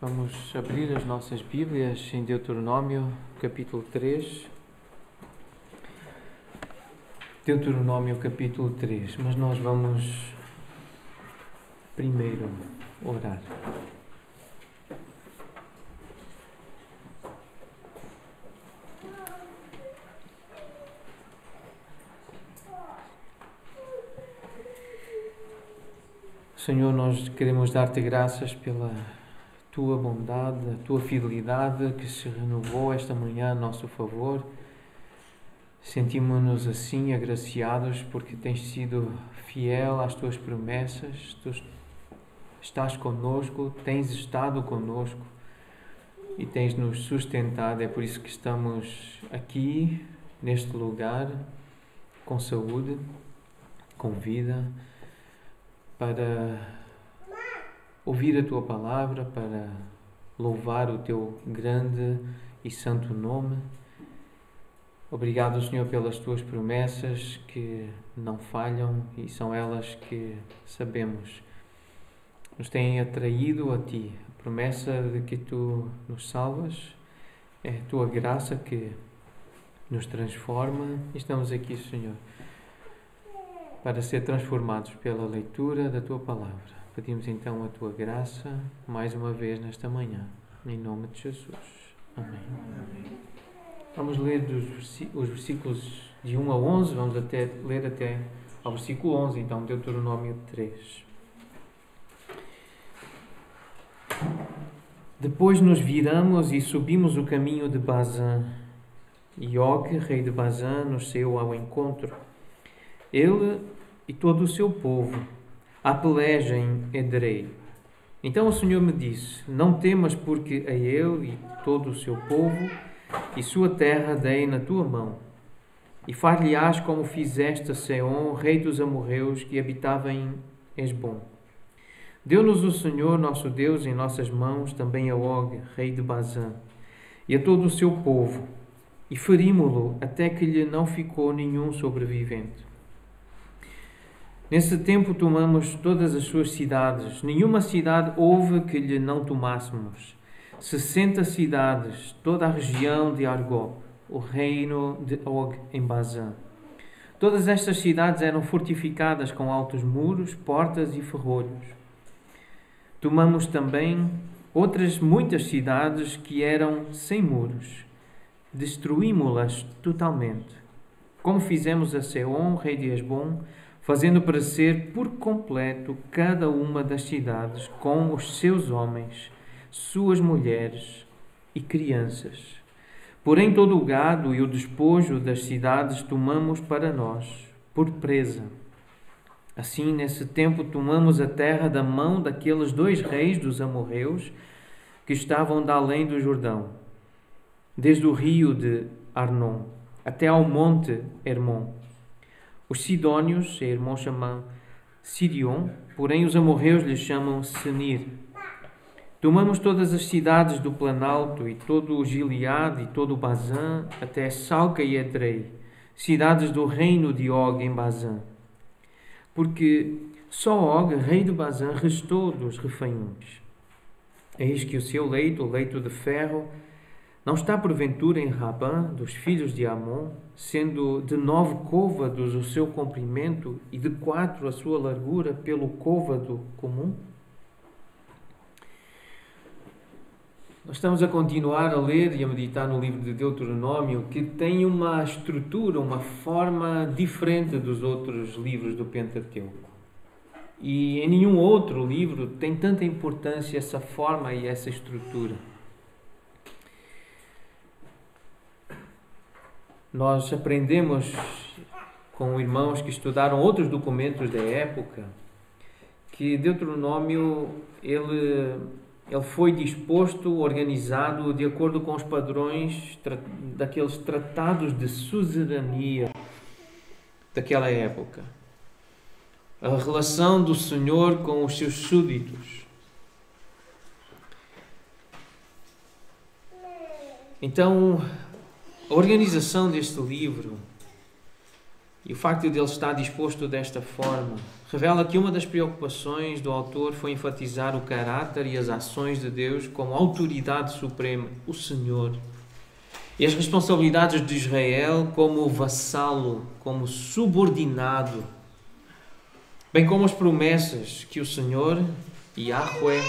Vamos abrir as nossas Bíblias em Deuteronômio, capítulo 3. Deuteronômio, capítulo 3. Mas nós vamos primeiro orar. Senhor, nós queremos dar-te graças pela tua bondade, a tua fidelidade que se renovou esta manhã a nosso favor. Sentimos-nos assim agraciados porque tens sido fiel às tuas promessas, tu estás conosco, tens estado conosco e tens nos sustentado. É por isso que estamos aqui, neste lugar, com saúde, com vida, para ouvir a tua palavra, para louvar o teu grande e santo nome. Obrigado, Senhor, pelas tuas promessas que não falham e são elas que sabemos nos têm atraído a ti. A promessa de que tu nos salvas é a tua graça que nos transforma. E estamos aqui, Senhor, para ser transformados pela leitura da tua palavra. Pedimos então a tua graça mais uma vez nesta manhã, em nome de Jesus. Amém. Vamos ler os versículos de 1 a 11, vamos ler até ao versículo 11, então, Deuteronômio 3. Depois nos viramos e subimos o caminho de Bazã, e Og, rei de Bazã, nos saiu ao encontro, ele e todo o seu povo, à peleja em Edrei. Então o Senhor me disse: não temas, porque a ele e todo o seu povo e sua terra dei na tua mão, e far-lhe-ás como fizeste a Seom, rei dos amorreus, que habitava em Esbom. Deu-nos o Senhor nosso Deus em nossas mãos, também a Og, rei de Bazã, e a todo o seu povo, e ferimos-lo até que lhe não ficou nenhum sobrevivente. Nesse tempo tomamos todas as suas cidades. Nenhuma cidade houve que lhe não tomássemos. 60 cidades, toda a região de Argob, o reino de Og em Bazã. Todas estas cidades eram fortificadas com altos muros, portas e ferrolhos. Tomamos também outras muitas cidades que eram sem muros. Destruímos-las totalmente, como fizemos a Seom, rei de Esbom, fazendo perecer por completo cada uma das cidades com os seus homens, suas mulheres e crianças. Porém todo o gado e o despojo das cidades tomamos para nós, por presa. Assim, nesse tempo, tomamos a terra da mão daqueles 2 reis dos amorreus que estavam da além do Jordão, desde o rio de Arnon até ao monte Hermon. Os sidônios, a irmão chamam Sirion, porém os amorreus lhes chamam Senir. Tomamos todas as cidades do Planalto e todo o Gileade e todo o Bazã, até Salca e Edrei, cidades do reino de Og em Bazã. Porque só Og, rei de Bazã, restou dos refaíns. Eis que o seu leito, o leito de ferro, não está porventura em Rabã, dos filhos de Amon, sendo de 9 côvados o seu comprimento e de 4 a sua largura pelo côvado comum? Nós estamos a continuar a ler e a meditar no livro de Deuteronômio, que tem uma estrutura, uma forma diferente dos outros livros do Pentateuco. E em nenhum outro livro tem tanta importância essa forma e essa estrutura. Nós aprendemos com irmãos que estudaram outros documentos da época que Deuteronômio ele foi disposto, organizado de acordo com os padrões daqueles tratados de suzerania daquela época. A relação do Senhor com os seus súditos. Então, a organização deste livro E o facto de ele estar disposto desta forma revela que uma das preocupações do autor foi enfatizar o caráter e as ações de Deus como autoridade suprema, o Senhor, e as responsabilidades de Israel como vassalo, como subordinado, bem como as promessas que o Senhor, Yahweh,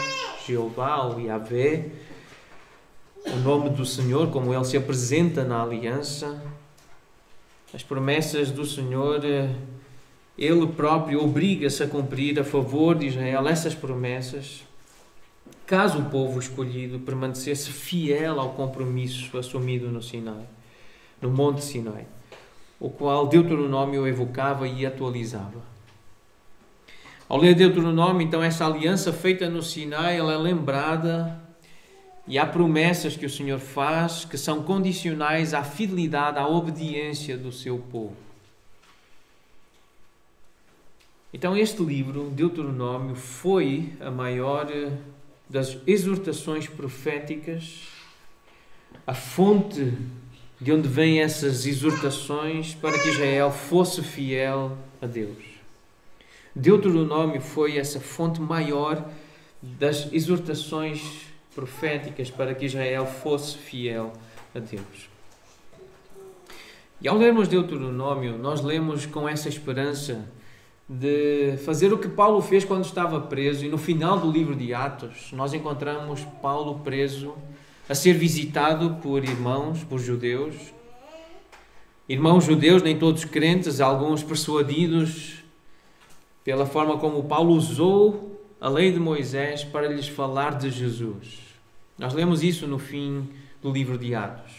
Jeová ou Yahvé, o nome do Senhor, como ele se apresenta na aliança, as promessas do Senhor, ele próprio obriga-se a cumprir a favor de Israel essas promessas, caso o povo escolhido permanecesse fiel ao compromisso assumido no Sinai, no Monte Sinai, o qual Deuteronômio evocava e atualizava. Ao ler Deuteronômio, então, essa aliança feita no Sinai, ela é lembrada e há promessas que o Senhor faz que são condicionais à fidelidade, à obediência do seu povo. Então este livro, Deuteronômio, foi a maior das exortações proféticas, a fonte de onde vêm essas exortações para que Israel fosse fiel a Deus. Deuteronômio foi essa fonte maior das exortações proféticas para que Israel fosse fiel a Deus. E ao lermos Deuteronômio, nós lemos com essa esperança de fazer o que Paulo fez quando estava preso, e no final do livro de Atos, nós encontramos Paulo preso, a ser visitado por irmãos, por judeus. Irmãos judeus, nem todos crentes, alguns persuadidos pela forma como Paulo usou a lei de Moisés para lhes falar de Jesus. Nós lemos isso no fim do livro de Atos.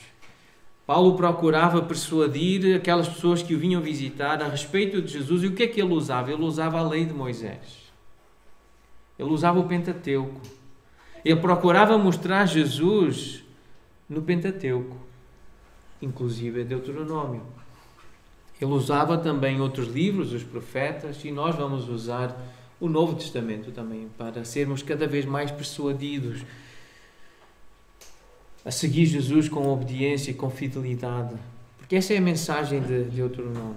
Paulo procurava persuadir aquelas pessoas que o vinham visitar a respeito de Jesus. E o que é que ele usava? Ele usava a lei de Moisés. Ele usava o Pentateuco. Ele procurava mostrar Jesus no Pentateuco, inclusive Deuteronômio. Ele usava também outros livros, os profetas, e nós vamos usar o Novo Testamento também, para sermos cada vez mais persuadidos a seguir Jesus com obediência e com fidelidade. Porque essa é a mensagem de Deuteronômio.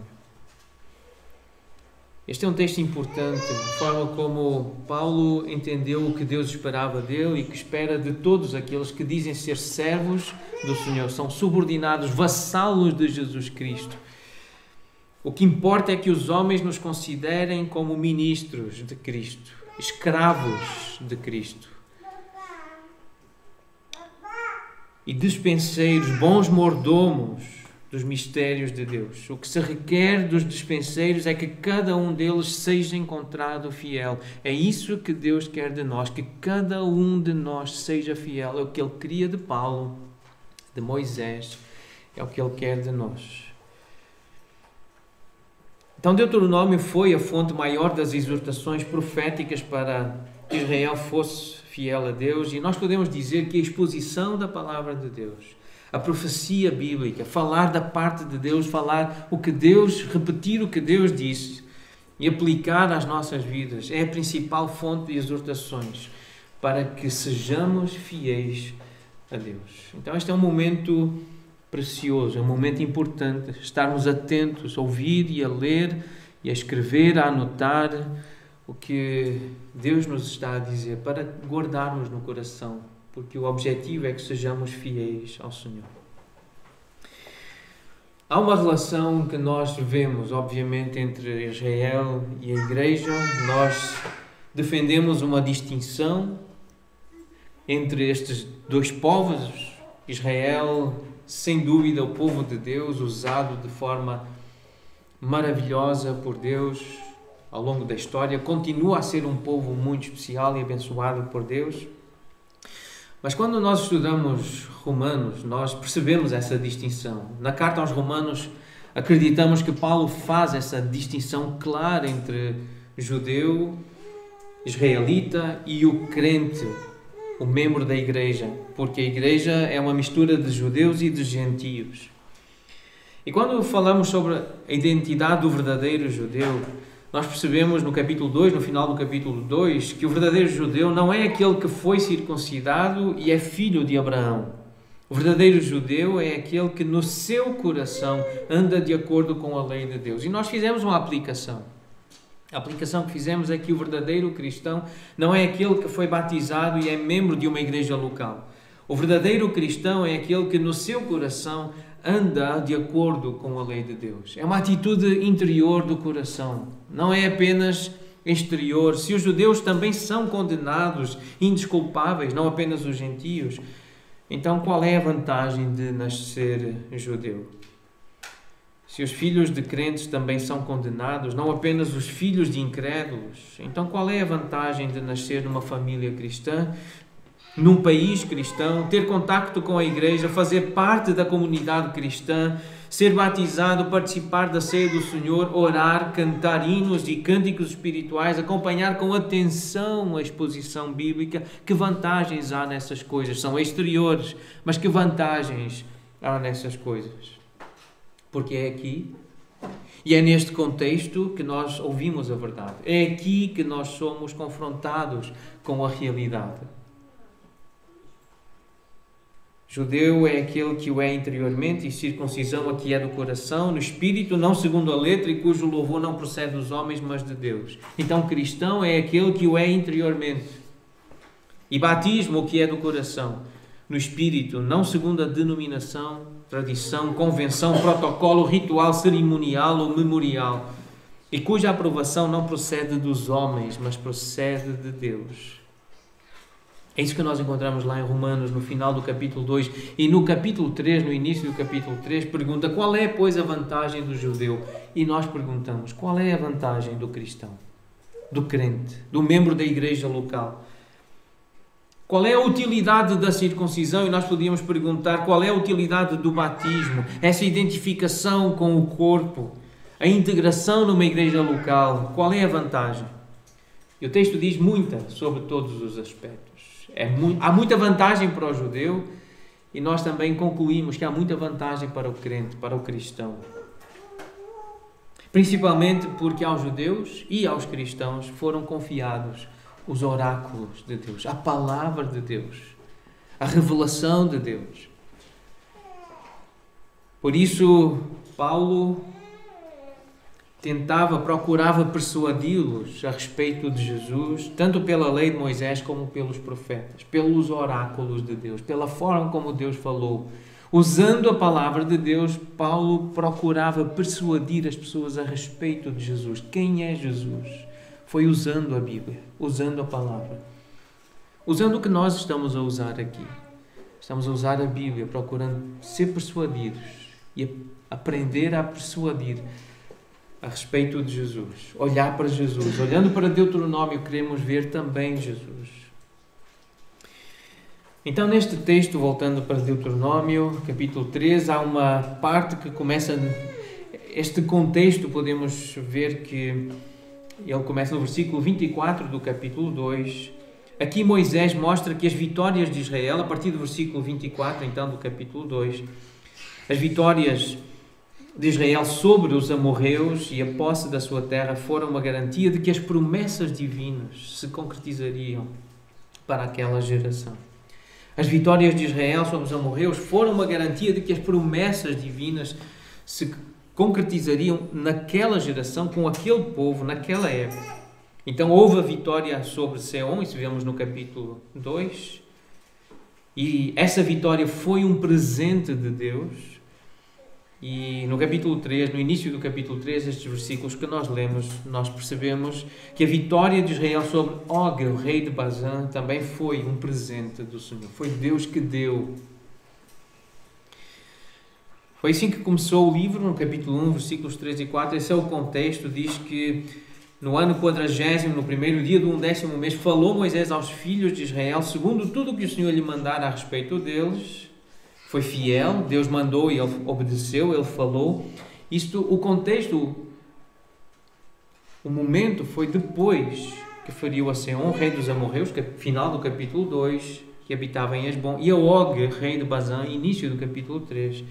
Este é um texto importante, a forma como Paulo entendeu o que Deus esperava dele e que espera de todos aqueles que dizem ser servos do Senhor, são subordinados, vassalos de Jesus Cristo. O que importa é que os homens nos considerem como ministros de Cristo, escravos de Cristo e dispenseiros, bons mordomos dos mistérios de Deus. O que se requer dos dispenseiros é que cada um deles seja encontrado fiel. É isso que Deus quer de nós, que cada um de nós seja fiel. É o que Ele queria de Paulo, de Moisés, é o que Ele quer de nós. Então Deuteronômio foi a fonte maior das exortações proféticas para que Israel fosse fiel a Deus, e nós podemos dizer que a exposição da palavra de Deus, a profecia bíblica, falar da parte de Deus, falar o que Deus, repetir o que Deus disse e aplicar às nossas vidas, é a principal fonte de exortações para que sejamos fiéis a Deus. Então este é um momento precioso, é um momento importante, estarmos atentos, a ouvir e a ler e a escrever, a anotar o que Deus nos está a dizer, para guardarmos no coração, porque o objetivo é que sejamos fiéis ao Senhor. Há uma relação que nós vemos, obviamente, entre Israel e a Igreja. Nós defendemos uma distinção entre estes dois povos. Israel, sem dúvida, o povo de Deus, usado de forma maravilhosa por Deus ao longo da história, continua a ser um povo muito especial e abençoado por Deus. Mas quando nós estudamos Romanos, nós percebemos essa distinção. Na carta aos Romanos, acreditamos que Paulo faz essa distinção clara entre judeu, israelita e o crente, o membro da igreja, porque a igreja é uma mistura de judeus e de gentios. E quando falamos sobre a identidade do verdadeiro judeu, nós percebemos no capítulo 2, no final do capítulo 2, que o verdadeiro judeu não é aquele que foi circuncidado e é filho de Abraão. O verdadeiro judeu é aquele que no seu coração anda de acordo com a lei de Deus. E nós fizemos uma aplicação. A aplicação que fizemos é que o verdadeiro cristão não é aquele que foi batizado e é membro de uma igreja local. O verdadeiro cristão é aquele que no seu coração anda de acordo com a lei de Deus. É uma atitude interior do coração, não é apenas exterior. Se os judeus também são condenados, indesculpáveis, não apenas os gentios, então qual é a vantagem de nascer judeu? Se os filhos de crentes também são condenados, não apenas os filhos de incrédulos, então qual é a vantagem de nascer numa família cristã, num país cristão, ter contacto com a igreja, fazer parte da comunidade cristã, ser batizado, participar da ceia do Senhor, orar, cantar hinos e cânticos espirituais, acompanhar com atenção a exposição bíblica? Que vantagens há nessas coisas? São exteriores, mas que vantagens há nessas coisas? Porque é aqui e é neste contexto que nós ouvimos a verdade. É aqui que nós somos confrontados com a realidade. Judeu é aquele que o é interiormente, e circuncisão aqui é do coração, no espírito, não segundo a letra, e cujo louvor não procede dos homens, mas de Deus. Então, cristão é aquele que o é interiormente. E batismo, o que é do coração, no espírito, não segundo a denominação, tradição, convenção, protocolo, ritual, cerimonial ou memorial, e cuja aprovação não procede dos homens, mas procede de Deus. É isso que nós encontramos lá em Romanos, no final do capítulo 2. E no capítulo 3, no início do capítulo 3, pergunta qual é, pois, a vantagem do judeu? E nós perguntamos, qual é a vantagem do cristão, do crente, do membro da igreja local? Qual é a utilidade da circuncisão? E nós podíamos perguntar qual é a utilidade do batismo, essa identificação com o corpo, a integração numa igreja local. Qual é a vantagem? E o texto diz muita sobre todos os aspectos. Há muita vantagem para o judeu e nós também concluímos que há muita vantagem para o crente, para o cristão. Principalmente porque aos judeus e aos cristãos foram confiados os oráculos de Deus, a palavra de Deus, a revelação de Deus. Por isso, Paulo procurava persuadi-los a respeito de Jesus, tanto pela lei de Moisés como pelos profetas, pelos oráculos de Deus, pela forma como Deus falou. Usando a palavra de Deus, Paulo procurava persuadir as pessoas a respeito de Jesus. Quem é Jesus? Foi usando a Bíblia, usando a palavra. Usando o que nós estamos a usar aqui. Estamos a usar a Bíblia, procurando ser persuadidos e aprender a persuadir a respeito de Jesus. Olhar para Jesus. Olhando para Deuteronômio, queremos ver também Jesus. Então, neste texto, voltando para Deuteronômio, capítulo 3, há uma parte que começa... Este contexto, podemos ver que ele começa no versículo 24 do capítulo 2. Aqui Moisés mostra que as vitórias de Israel, a partir do versículo 24, então, do capítulo 2, as vitórias de Israel sobre os amorreus e a posse da sua terra foram uma garantia de que as promessas divinas se concretizariam para aquela geração. As vitórias de Israel sobre os amorreus foram uma garantia de que as promessas divinas se concretizariam naquela geração, com aquele povo, naquela época. Então houve a vitória sobre Seom, isso vemos no capítulo 2, e essa vitória foi um presente de Deus. E no capítulo 3, no início do capítulo 3, estes versículos que nós lemos, nós percebemos que a vitória de Israel sobre Og, o rei de Bazã, também foi um presente do Senhor. Foi Deus que deu. Foi assim que começou o livro, no capítulo 1, versículos 3 e 4. Esse é o contexto. Diz que no ano 40º, no primeiro dia do 11º mês, falou Moisés aos filhos de Israel, segundo tudo o que o Senhor lhe mandara a respeito deles. Foi fiel, Deus mandou e ele obedeceu, ele falou. O contexto, o momento foi depois que feriu a Seom, rei dos amorreus, final do capítulo 2, que habitava em Esbom, e a Og, rei de Bazã, início do capítulo 3,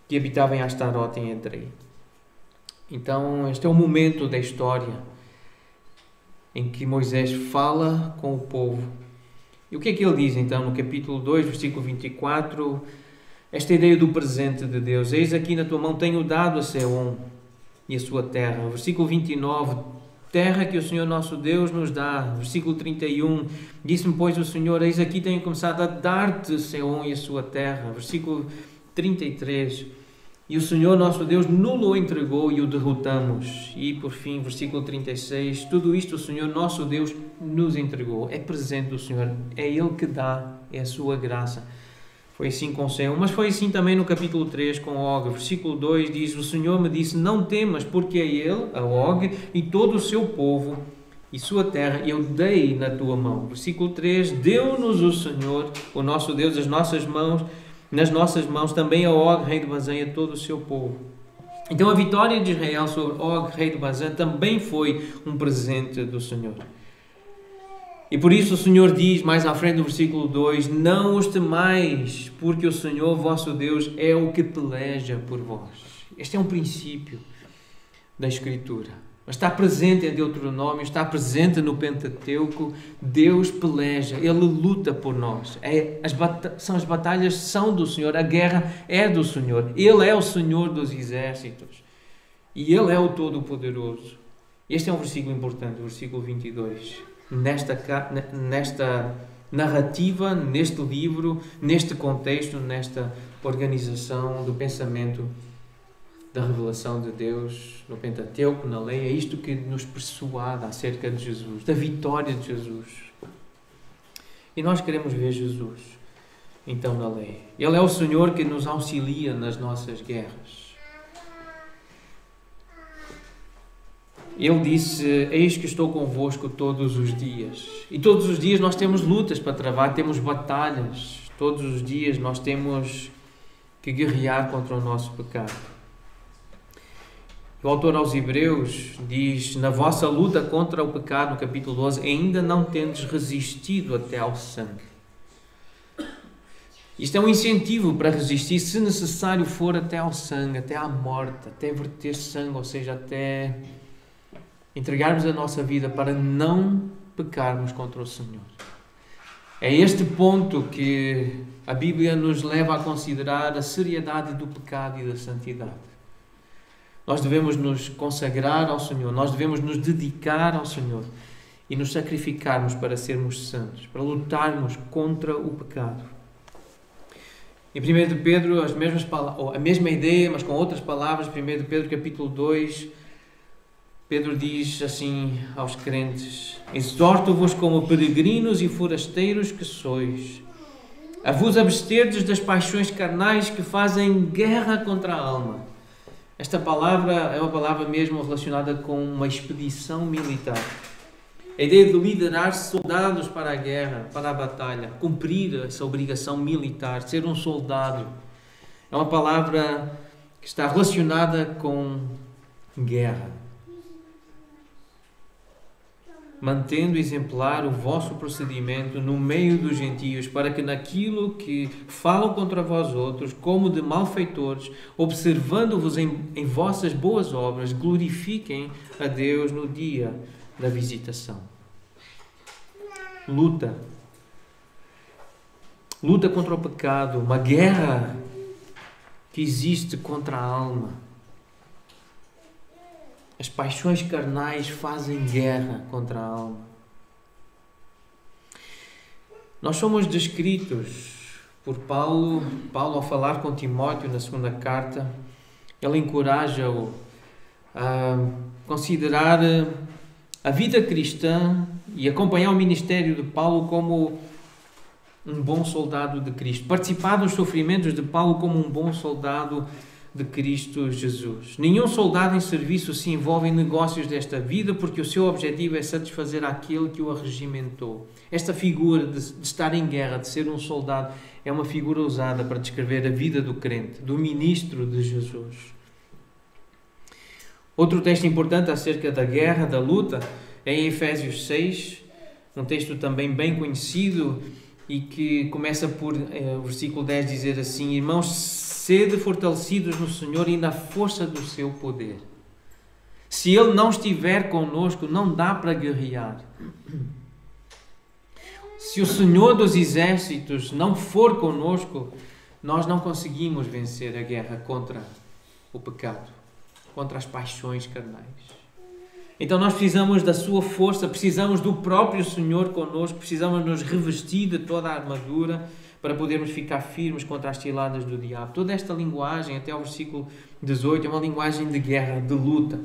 que habitava em Astarote, em Edrei. Então, este é o momento da história em que Moisés fala com o povo. E o que é que ele diz, então, no capítulo 2, versículo 24? esta ideia do presente de Deus. Eis aqui na tua mão, tenho dado a Seom e a sua terra. Versículo 29, terra que o Senhor nosso Deus nos dá. Versículo 31, disse-me, pois, o Senhor, eis aqui tenho começado a dar-te Seom e a sua terra. Versículo 33, e o Senhor nosso Deus nos entregou e o derrotamos. E por fim, versículo 36, tudo isto o Senhor nosso Deus nos entregou. É presente do Senhor, é Ele que dá, é a sua graça. Foi assim com Seom, mas foi assim também no capítulo 3 com Og. Versículo 2 diz, o Senhor me disse, não temas, porque é Ele, a Og, e todo o seu povo e sua terra eu dei na tua mão. Versículo 3, deu-nos o Senhor, o nosso Deus, nas nossas mãos, também a Og, rei de Bazã, e a todo o seu povo. Então a vitória de Israel sobre Og, rei de Bazã, também foi um presente do Senhor. E por isso o Senhor diz, mais à frente do versículo 2, não os temais, porque o Senhor vosso Deus é o que peleja por vós. Este é um princípio da Escritura. Mas está presente em Deuteronômio, está presente no Pentateuco. Deus peleja, Ele luta por nós. As batalhas são do Senhor, a guerra é do Senhor. Ele é o Senhor dos exércitos. E Ele é o Todo-Poderoso. Este é um versículo importante, o versículo 22. Nesta narrativa, neste livro, neste contexto, nesta organização do pensamento da revelação de Deus no Pentateuco, na lei, é isto que nos persuade acerca de Jesus, da vitória de Jesus. E nós queremos ver Jesus, então, na lei. Ele é o Senhor que nos auxilia nas nossas guerras. Ele disse, eis que estou convosco todos os dias. E todos os dias nós temos lutas para travar, temos batalhas. Todos os dias nós temos que guerrear contra o nosso pecado. O autor aos Hebreus diz, na vossa luta contra o pecado, no capítulo 12, ainda não tendes resistido até ao sangue. Isto é um incentivo para resistir, se necessário for, até ao sangue, até à morte, até verter sangue, ou seja, até entregarmos a nossa vida para não pecarmos contra o Senhor. É este ponto que a Bíblia nos leva a considerar a seriedade do pecado e da santidade. Nós devemos nos consagrar ao Senhor, nós devemos nos dedicar ao Senhor e nos sacrificarmos para sermos santos, para lutarmos contra o pecado. Em 1 de Pedro, a mesma ideia, mas com outras palavras, 1 de Pedro capítulo 2, Pedro diz assim aos crentes, exorto-vos como peregrinos e forasteiros que sois, a vos absterdes das paixões carnais que fazem guerra contra a alma. Esta palavra é uma palavra mesmo relacionada com uma expedição militar. A ideia de liderar soldados para a guerra, para a batalha, cumprir essa obrigação militar, ser um soldado. É uma palavra que está relacionada com guerra. Mantendo exemplar o vosso procedimento no meio dos gentios, para que naquilo que falam contra vós outros, como de malfeitores, observando-vos em vossas boas obras, glorifiquem a Deus no dia da visitação. Luta contra o pecado, uma guerra que existe contra a alma. As paixões carnais fazem guerra contra a alma. Nós somos descritos por Paulo ao falar com Timóteo na segunda carta, ele encoraja-o a considerar a vida cristã e acompanhar o ministério de Paulo como um bom soldado de Cristo. Participar dos sofrimentos de Paulo como um bom soldado de Cristo Jesus. Nenhum soldado em serviço se envolve em negócios desta vida porque o seu objetivo é satisfazer aquele que o arregimentou. Esta figura de estar em guerra, de ser um soldado, é uma figura usada para descrever a vida do crente, do ministro de Jesus. Outro texto importante acerca da guerra, da luta, é em Efésios 6, um texto também bem conhecido e que começa por o versículo 10 dizer assim: irmãos, sede fortalecidos no Senhor e na força do seu poder. Se Ele não estiver connosco, não dá para guerrear. Se o Senhor dos exércitos não for connosco, Nós não conseguimos vencer a guerra contra o pecado, contra as paixões carnais. Então nós precisamos da sua força, precisamos do próprio Senhor connosco, precisamos nos revestir de toda a armadura para podermos ficar firmes contra as ciladas do diabo. Toda esta linguagem, até o versículo 18, é uma linguagem de guerra, de luta.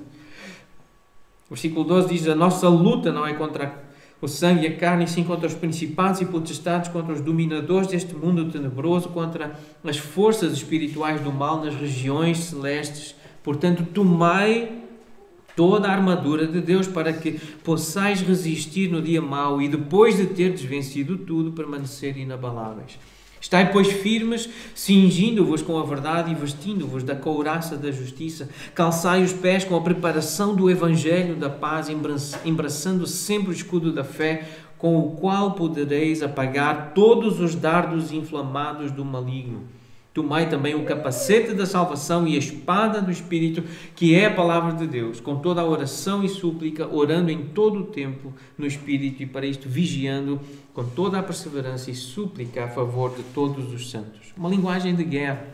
O versículo 12 diz: a nossa luta não é contra o sangue e a carne, e sim contra os principados e potestades, contra os dominadores deste mundo tenebroso, contra as forças espirituais do mal nas regiões celestes. Portanto, tomai toda a armadura de Deus para que possais resistir no dia mau e depois de terdes vencido tudo, permanecer inabaláveis. Estai, pois, firmes, cingindo-vos com a verdade e vestindo-vos da couraça da justiça. Calçai os pés com a preparação do evangelho da paz, embraçando sempre o escudo da fé, com o qual podereis apagar todos os dardos inflamados do maligno. Tomai também o capacete da salvação e a espada do Espírito, que é a palavra de Deus, com toda a oração e súplica, orando em todo o tempo no Espírito, e para isto vigiando com toda a perseverança e súplica a favor de todos os santos. Uma linguagem de guerra.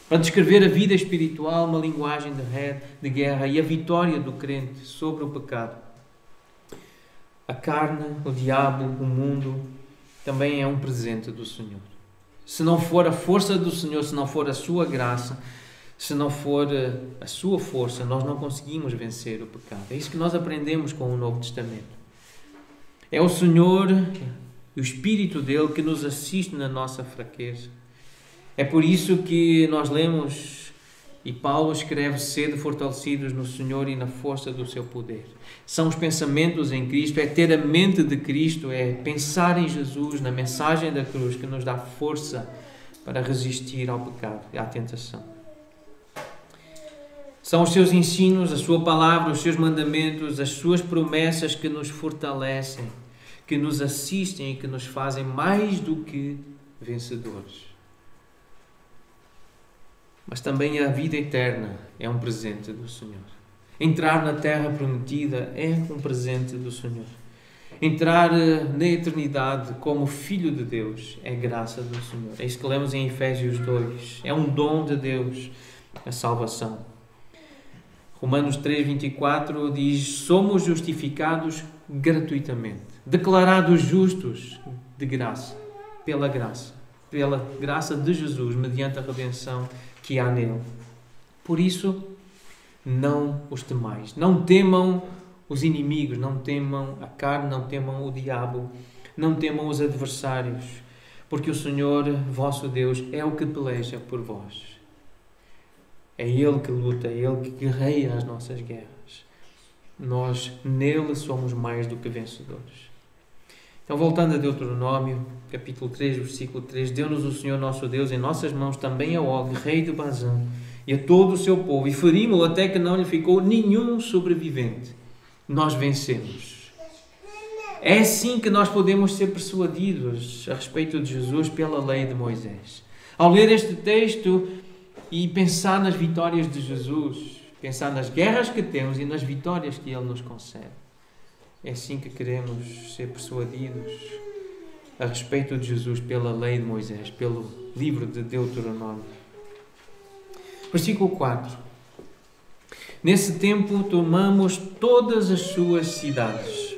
Para descrever a vida espiritual, uma linguagem de guerra e a vitória do crente sobre o pecado. A carne, o diabo, o mundo, também é um presente do Senhor. Se não for a força do Senhor, se não for a sua graça, se não for a sua força, nós não conseguimos vencer o pecado. É isso que nós aprendemos com o Novo Testamento. É o Senhor, o Espírito dele, que nos assiste na nossa fraqueza. É por isso que nós lemos, e Paulo escreve: sede fortalecidos no Senhor e na força do seu poder. São os pensamentos em Cristo, é ter a mente de Cristo, é pensar em Jesus, na mensagem da cruz, que nos dá força para resistir ao pecado e à tentação. São os seus ensinos, a sua palavra, os seus mandamentos, as suas promessas que nos fortalecem, que nos assistem e que nos fazem mais do que vencedores. Mas também a vida eterna é um presente do Senhor. Entrar na terra prometida é um presente do Senhor. Entrar na eternidade como filho de Deus é graça do Senhor. É isso que lemos em Efésios 2. É um dom de Deus a salvação. Romanos 3:24 diz: somos justificados gratuitamente, declarados justos de graça, pela graça de Jesus, mediante a redenção que há nele. Por isso, não os temais. Não temam os inimigos, não temam a carne, não temam o diabo, não temam os adversários, porque o Senhor, vosso Deus, é o que peleja por vós. É Ele que luta, é Ele que guerreia as nossas guerras. Nós, nele, somos mais do que vencedores. Então, voltando a Deuteronômio, capítulo 3, versículo 3, deu-nos o Senhor nosso Deus em nossas mãos também a Og, rei de Bazã, e a todo o seu povo, e ferimos-o até que não lhe ficou nenhum sobrevivente. Nós vencemos. É assim que nós podemos ser persuadidos a respeito de Jesus pela lei de Moisés. Ao ler este texto e pensar nas vitórias de Jesus, pensar nas guerras que temos e nas vitórias que Ele nos concede, é assim que queremos ser persuadidos a respeito de Jesus pela lei de Moisés, pelo livro de Deuteronômio. Versículo 4. Nesse tempo tomamos todas as suas cidades.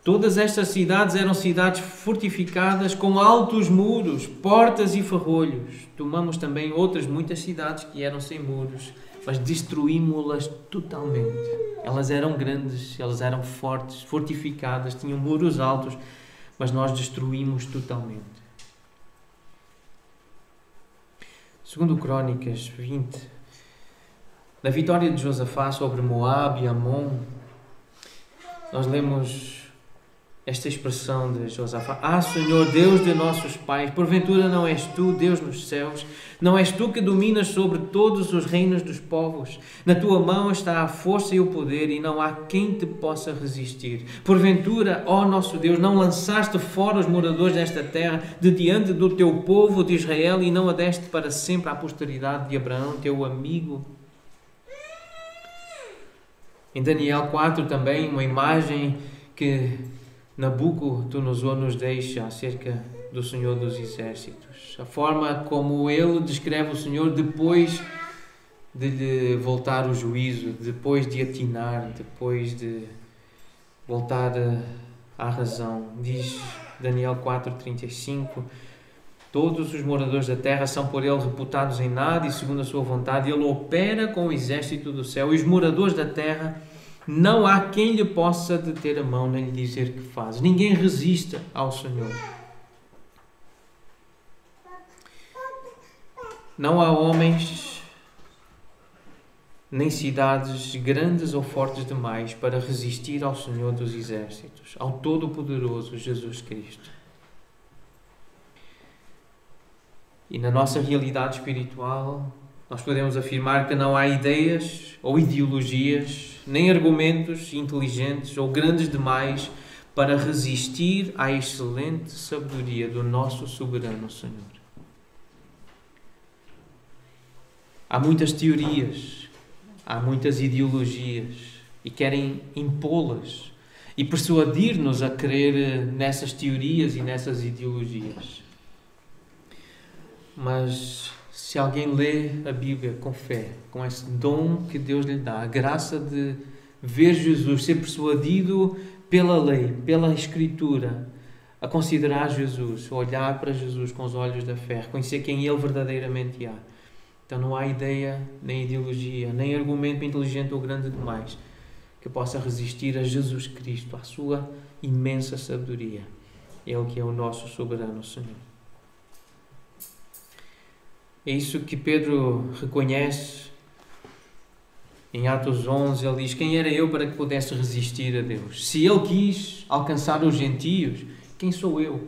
Todas estas cidades eram cidades fortificadas com altos muros, portas e ferrolhos. Tomamos também outras muitas cidades que eram sem muros, mas destruímos-las totalmente. Elas eram grandes, elas eram fortes, fortificadas, tinham muros altos, mas nós destruímos totalmente. Segundo Crônicas 20, na vitória de Josafá sobre Moabe e Amon, nós lemos esta expressão de Josafá: ah, Senhor, Deus de nossos pais, porventura não és tu, Deus nos céus? Não és tu que dominas sobre todos os reinos dos povos? Na tua mão está a força e o poder, e não há quem te possa resistir. Porventura, ó nosso Deus, não lançaste fora os moradores desta terra de diante do teu povo de Israel, e não a deste para sempre à posteridade de Abraão, teu amigo? Em Daniel 4 também, uma imagem que Nabucodonosor nos deixa acerca do Senhor dos Exércitos. A forma como ele descreve o Senhor depois de lhe voltar o juízo, depois de atinar, depois de voltar à razão. Diz Daniel 4:35: todos os moradores da terra são por ele reputados em nada e segundo a sua vontade ele opera com o exército do céu, e os moradores da terra não há quem lhe possa deter a mão nem lhe dizer que faz. Ninguém resista ao Senhor. Não há homens nem cidades grandes ou fortes demais para resistir ao Senhor dos Exércitos, ao Todo-Poderoso Jesus Cristo. E na nossa realidade espiritual, nós podemos afirmar que não há ideias ou ideologias, nem argumentos inteligentes ou grandes demais para resistir à excelente sabedoria do nosso soberano Senhor. Há muitas teorias, há muitas ideologias e querem impô-las e persuadir-nos a crer nessas teorias e nessas ideologias. Mas se alguém lê a Bíblia com fé, com esse dom que Deus lhe dá, a graça de ver Jesus, ser persuadido pela lei, pela Escritura, a considerar Jesus, a olhar para Jesus com os olhos da fé, reconhecer quem Ele verdadeiramente é. Então não há ideia, nem ideologia, nem argumento inteligente ou grande demais que possa resistir a Jesus Cristo, à sua imensa sabedoria. Ele que é o nosso soberano Senhor. É isso que Pedro reconhece em Atos 11. Ele diz: quem era eu para que pudesse resistir a Deus? Se Ele quis alcançar os gentios, quem sou eu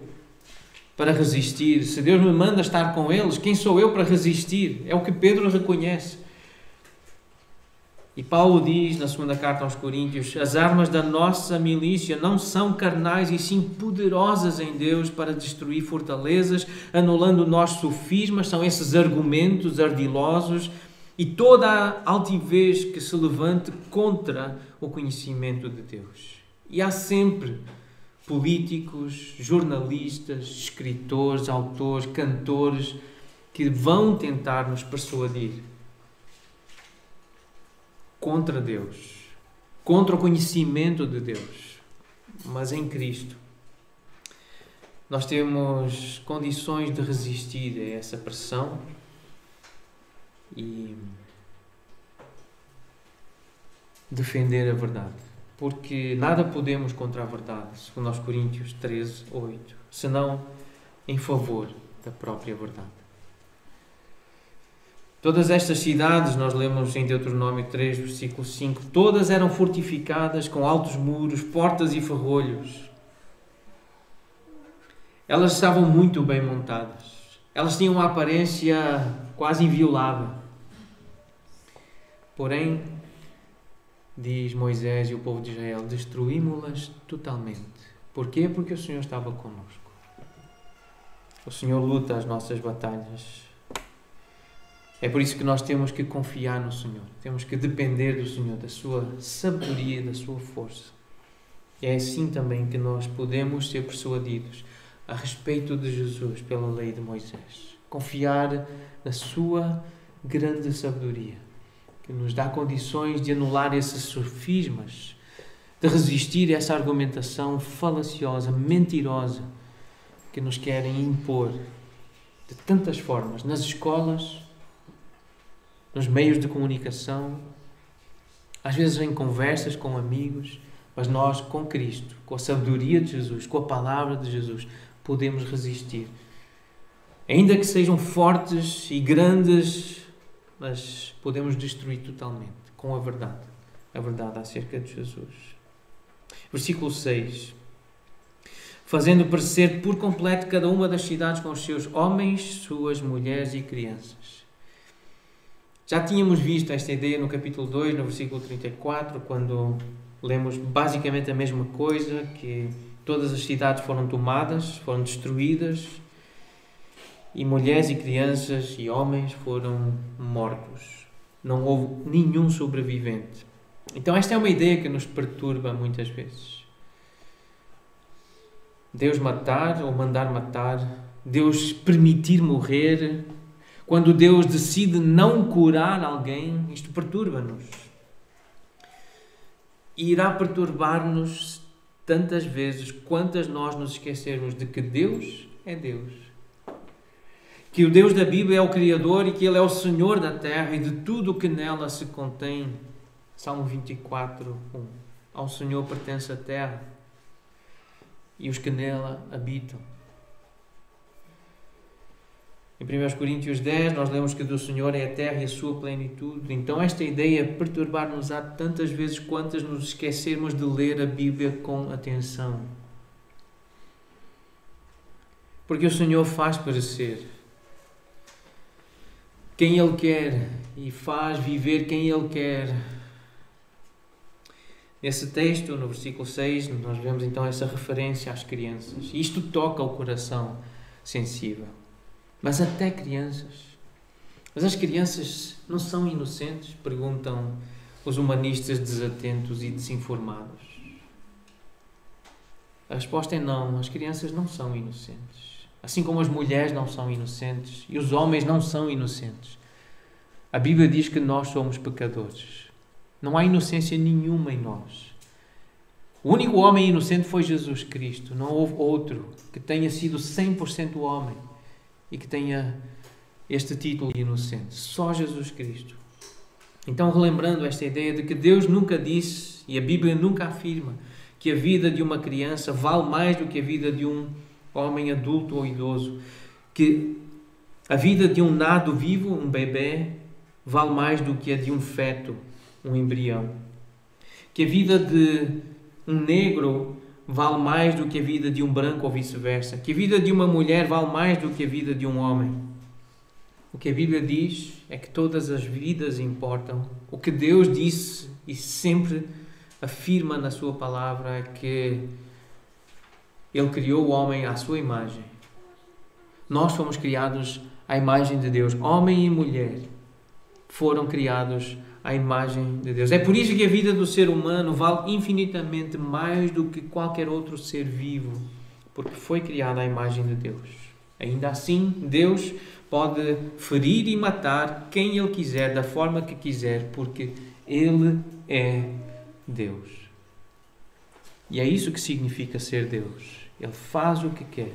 para resistir? Se Deus me manda estar com eles, quem sou eu para resistir? É o que Pedro reconhece. E Paulo diz na segunda carta aos Coríntios: as armas da nossa milícia não são carnais e sim poderosas em Deus para destruir fortalezas, anulando nossos sofismas, são esses argumentos ardilosos e toda a altivez que se levante contra o conhecimento de Deus. E há sempre políticos, jornalistas, escritores, autores, cantores que vão tentar nos persuadir contra Deus, contra o conhecimento de Deus. Mas em Cristo nós temos condições de resistir a essa pressão e defender a verdade. Porque nada podemos contra a verdade, segundo aos Coríntios 13:8, senão em favor da própria verdade. Todas estas cidades, nós lemos em Deuteronômio 3, versículo 5, todas eram fortificadas com altos muros, portas e ferrolhos. Elas estavam muito bem montadas. Elas tinham uma aparência quase inviolável. Porém, diz Moisés e o povo de Israel, destruímos-las totalmente. Porquê? Porque o Senhor estava connosco. O Senhor luta as nossas batalhas. É por isso que nós temos que confiar no Senhor. Temos que depender do Senhor, da sua sabedoria, da sua força. E é assim também que nós podemos ser persuadidos a respeito de Jesus pela lei de Moisés. Confiar na sua grande sabedoria, que nos dá condições de anular esses sofismas, de resistir a essa argumentação falaciosa, mentirosa, que nos querem impor de tantas formas, nas escolas, nos meios de comunicação, às vezes em conversas com amigos, mas nós, com Cristo, com a sabedoria de Jesus, com a palavra de Jesus, podemos resistir. Ainda que sejam fortes e grandes, mas podemos destruir totalmente com a verdade acerca de Jesus. Versículo 6. Fazendo perecer por completo cada uma das cidades com os seus homens, suas mulheres e crianças. Já tínhamos visto esta ideia no capítulo 2, no versículo 34, quando lemos basicamente a mesma coisa, que todas as cidades foram tomadas, foram destruídas, e mulheres e crianças e homens foram mortos. Não houve nenhum sobrevivente. Então esta é uma ideia que nos perturba muitas vezes. Deus matar ou mandar matar, Deus permitir morrer, quando Deus decide não curar alguém, isto perturba-nos. E irá perturbar-nos tantas vezes quantas nós nos esquecermos de que Deus é Deus. Que o Deus da Bíblia é o Criador e que Ele é o Senhor da terra e de tudo o que nela se contém. Salmo 24, 1. Ao Senhor pertence a terra e os que nela habitam. Em 1 Coríntios 10, nós lemos que do Senhor é a terra e a sua plenitude. Então esta ideia perturbar-nos-á tantas vezes quantas nos esquecermos de ler a Bíblia com atenção. Porque o Senhor faz parecer quem Ele quer e faz viver quem Ele quer. Nesse texto, no versículo 6, nós vemos então essa referência às crianças. Isto toca o coração sensível. Mas até crianças. Mas as crianças não são inocentes? Perguntam os humanistas desatentos e desinformados. A resposta é não. As crianças não são inocentes. Assim como as mulheres não são inocentes e os homens não são inocentes. A Bíblia diz que nós somos pecadores. Não há inocência nenhuma em nós. O único homem inocente foi Jesus Cristo. Não houve outro que tenha sido 100% homem e que tenha este título de inocente. Só Jesus Cristo. Então, relembrando esta ideia de que Deus nunca disse, e a Bíblia nunca afirma, que a vida de uma criança vale mais do que a vida de um homem adulto ou idoso, que a vida de um nado vivo, um bebê, vale mais do que a de um feto, um embrião, que a vida de um negro vale mais do que a vida de um branco ou vice-versa, que a vida de uma mulher vale mais do que a vida de um homem. O que a Bíblia diz é que todas as vidas importam. O que Deus disse e sempre afirma na sua palavra é que Ele criou o homem à sua imagem. Nós fomos criados à imagem de Deus. Homem e mulher foram criados à imagem de Deus. É por isso que a vida do ser humano vale infinitamente mais do que qualquer outro ser vivo, porque foi criado à imagem de Deus. Ainda assim, Deus pode ferir e matar quem Ele quiser, da forma que quiser, porque Ele é Deus. E é isso que significa ser Deus. Ele faz o que quer.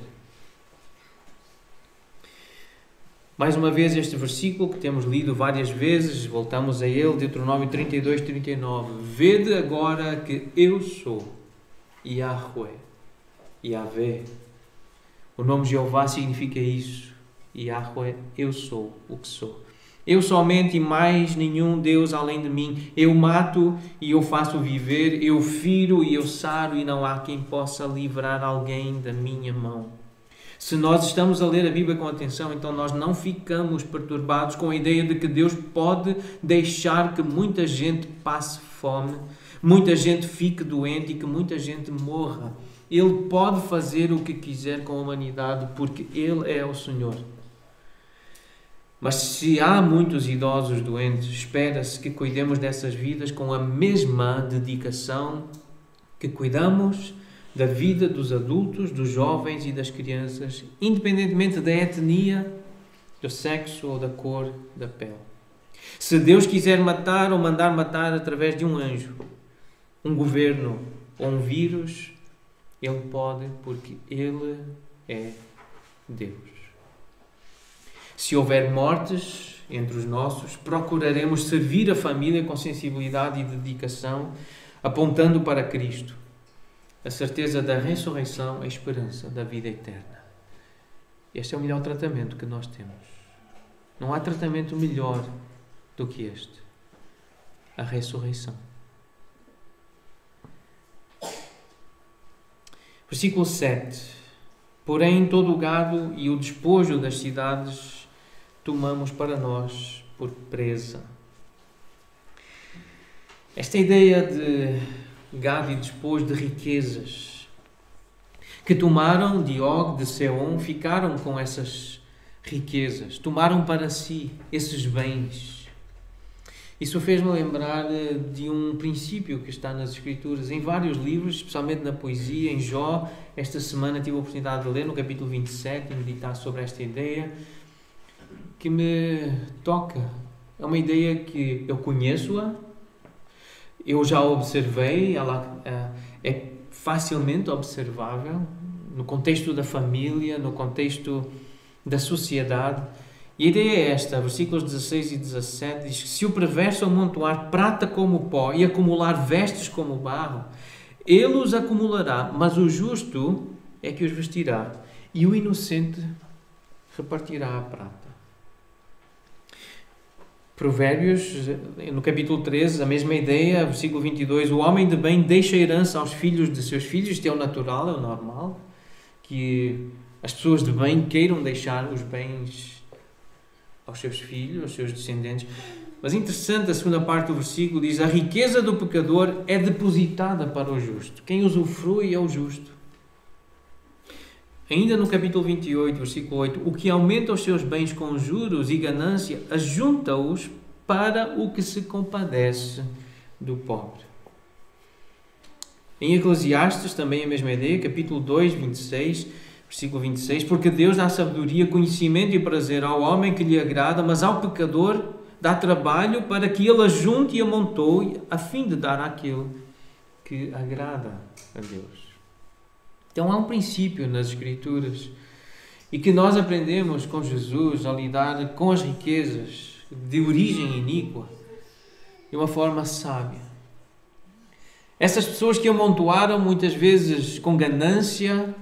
Mais uma vez este versículo que temos lido várias vezes, voltamos a ele, Deuteronômio 32, 39. Vede agora que eu sou Yahweh, Yahvé. O nome Jeová significa isso. Yahweh, eu sou o que sou. Eu somente e mais nenhum Deus além de mim. Eu mato e eu faço viver, eu firo e eu saro e não há quem possa livrar alguém da minha mão. Se nós estamos a ler a Bíblia com atenção, então nós não ficamos perturbados com a ideia de que Deus pode deixar que muita gente passe fome, muita gente fique doente e que muita gente morra. Ele pode fazer o que quiser com a humanidade porque Ele é o Senhor. Mas se há muitos idosos doentes, espera-se que cuidemos dessas vidas com a mesma dedicação que cuidamos da vida dos adultos, dos jovens e das crianças, independentemente da etnia, do sexo ou da cor da pele. Se Deus quiser matar ou mandar matar através de um anjo, um governo ou um vírus, Ele pode, porque Ele é Deus. Se houver mortes entre os nossos, procuraremos servir a família com sensibilidade e dedicação, apontando para Cristo. A certeza da ressurreição, a esperança da vida eterna. Este é o melhor tratamento que nós temos. Não há tratamento melhor do que este. A ressurreição. Versículo 7. Porém, todo o gado e o despojo das cidades tomamos para nós por presa. Esta ideia de gado e despojo de riquezas que tomaram de Og, de Seom, ficaram com essas riquezas, tomaram para si esses bens. Isso fez-me lembrar de um princípio que está nas Escrituras, em vários livros, especialmente na poesia, em Jó. Esta semana tive a oportunidade de ler no capítulo 27 e meditar sobre esta ideia que me toca. É uma ideia que eu conheço-a, eu já a observei, ela é facilmente observável no contexto da família, no contexto da sociedade. E a ideia é esta, versículos 16 e 17, diz que se o perverso amontoar prata como pó e acumular vestes como barro, ele os acumulará, mas o justo é que os vestirá, e o inocente repartirá a prata. Provérbios, no capítulo 13, a mesma ideia, versículo 22, o homem de bem deixa herança aos filhos de seus filhos, isto é o natural, é o normal, que as pessoas de bem queiram deixar os bens aos seus filhos, aos seus descendentes. Mas interessante, a segunda parte do versículo diz: a riqueza do pecador é depositada para o justo. Quem usufrui é o justo. Ainda no capítulo 28, versículo 8, o que aumenta os seus bens com juros e ganância, ajunta-os para o que se compadece do pobre. Em Eclesiastes, também a mesma ideia, capítulo 2, 26, versículo 26, porque Deus dá sabedoria, conhecimento e prazer ao homem que lhe agrada, mas ao pecador dá trabalho para que ele ajunte e amontoe, a fim de dar àquele que agrada a Deus. Então há um princípio nas Escrituras e que nós aprendemos com Jesus a lidar com as riquezas de origem iníqua de uma forma sábia. Essas pessoas que amontoaram muitas vezes com ganância,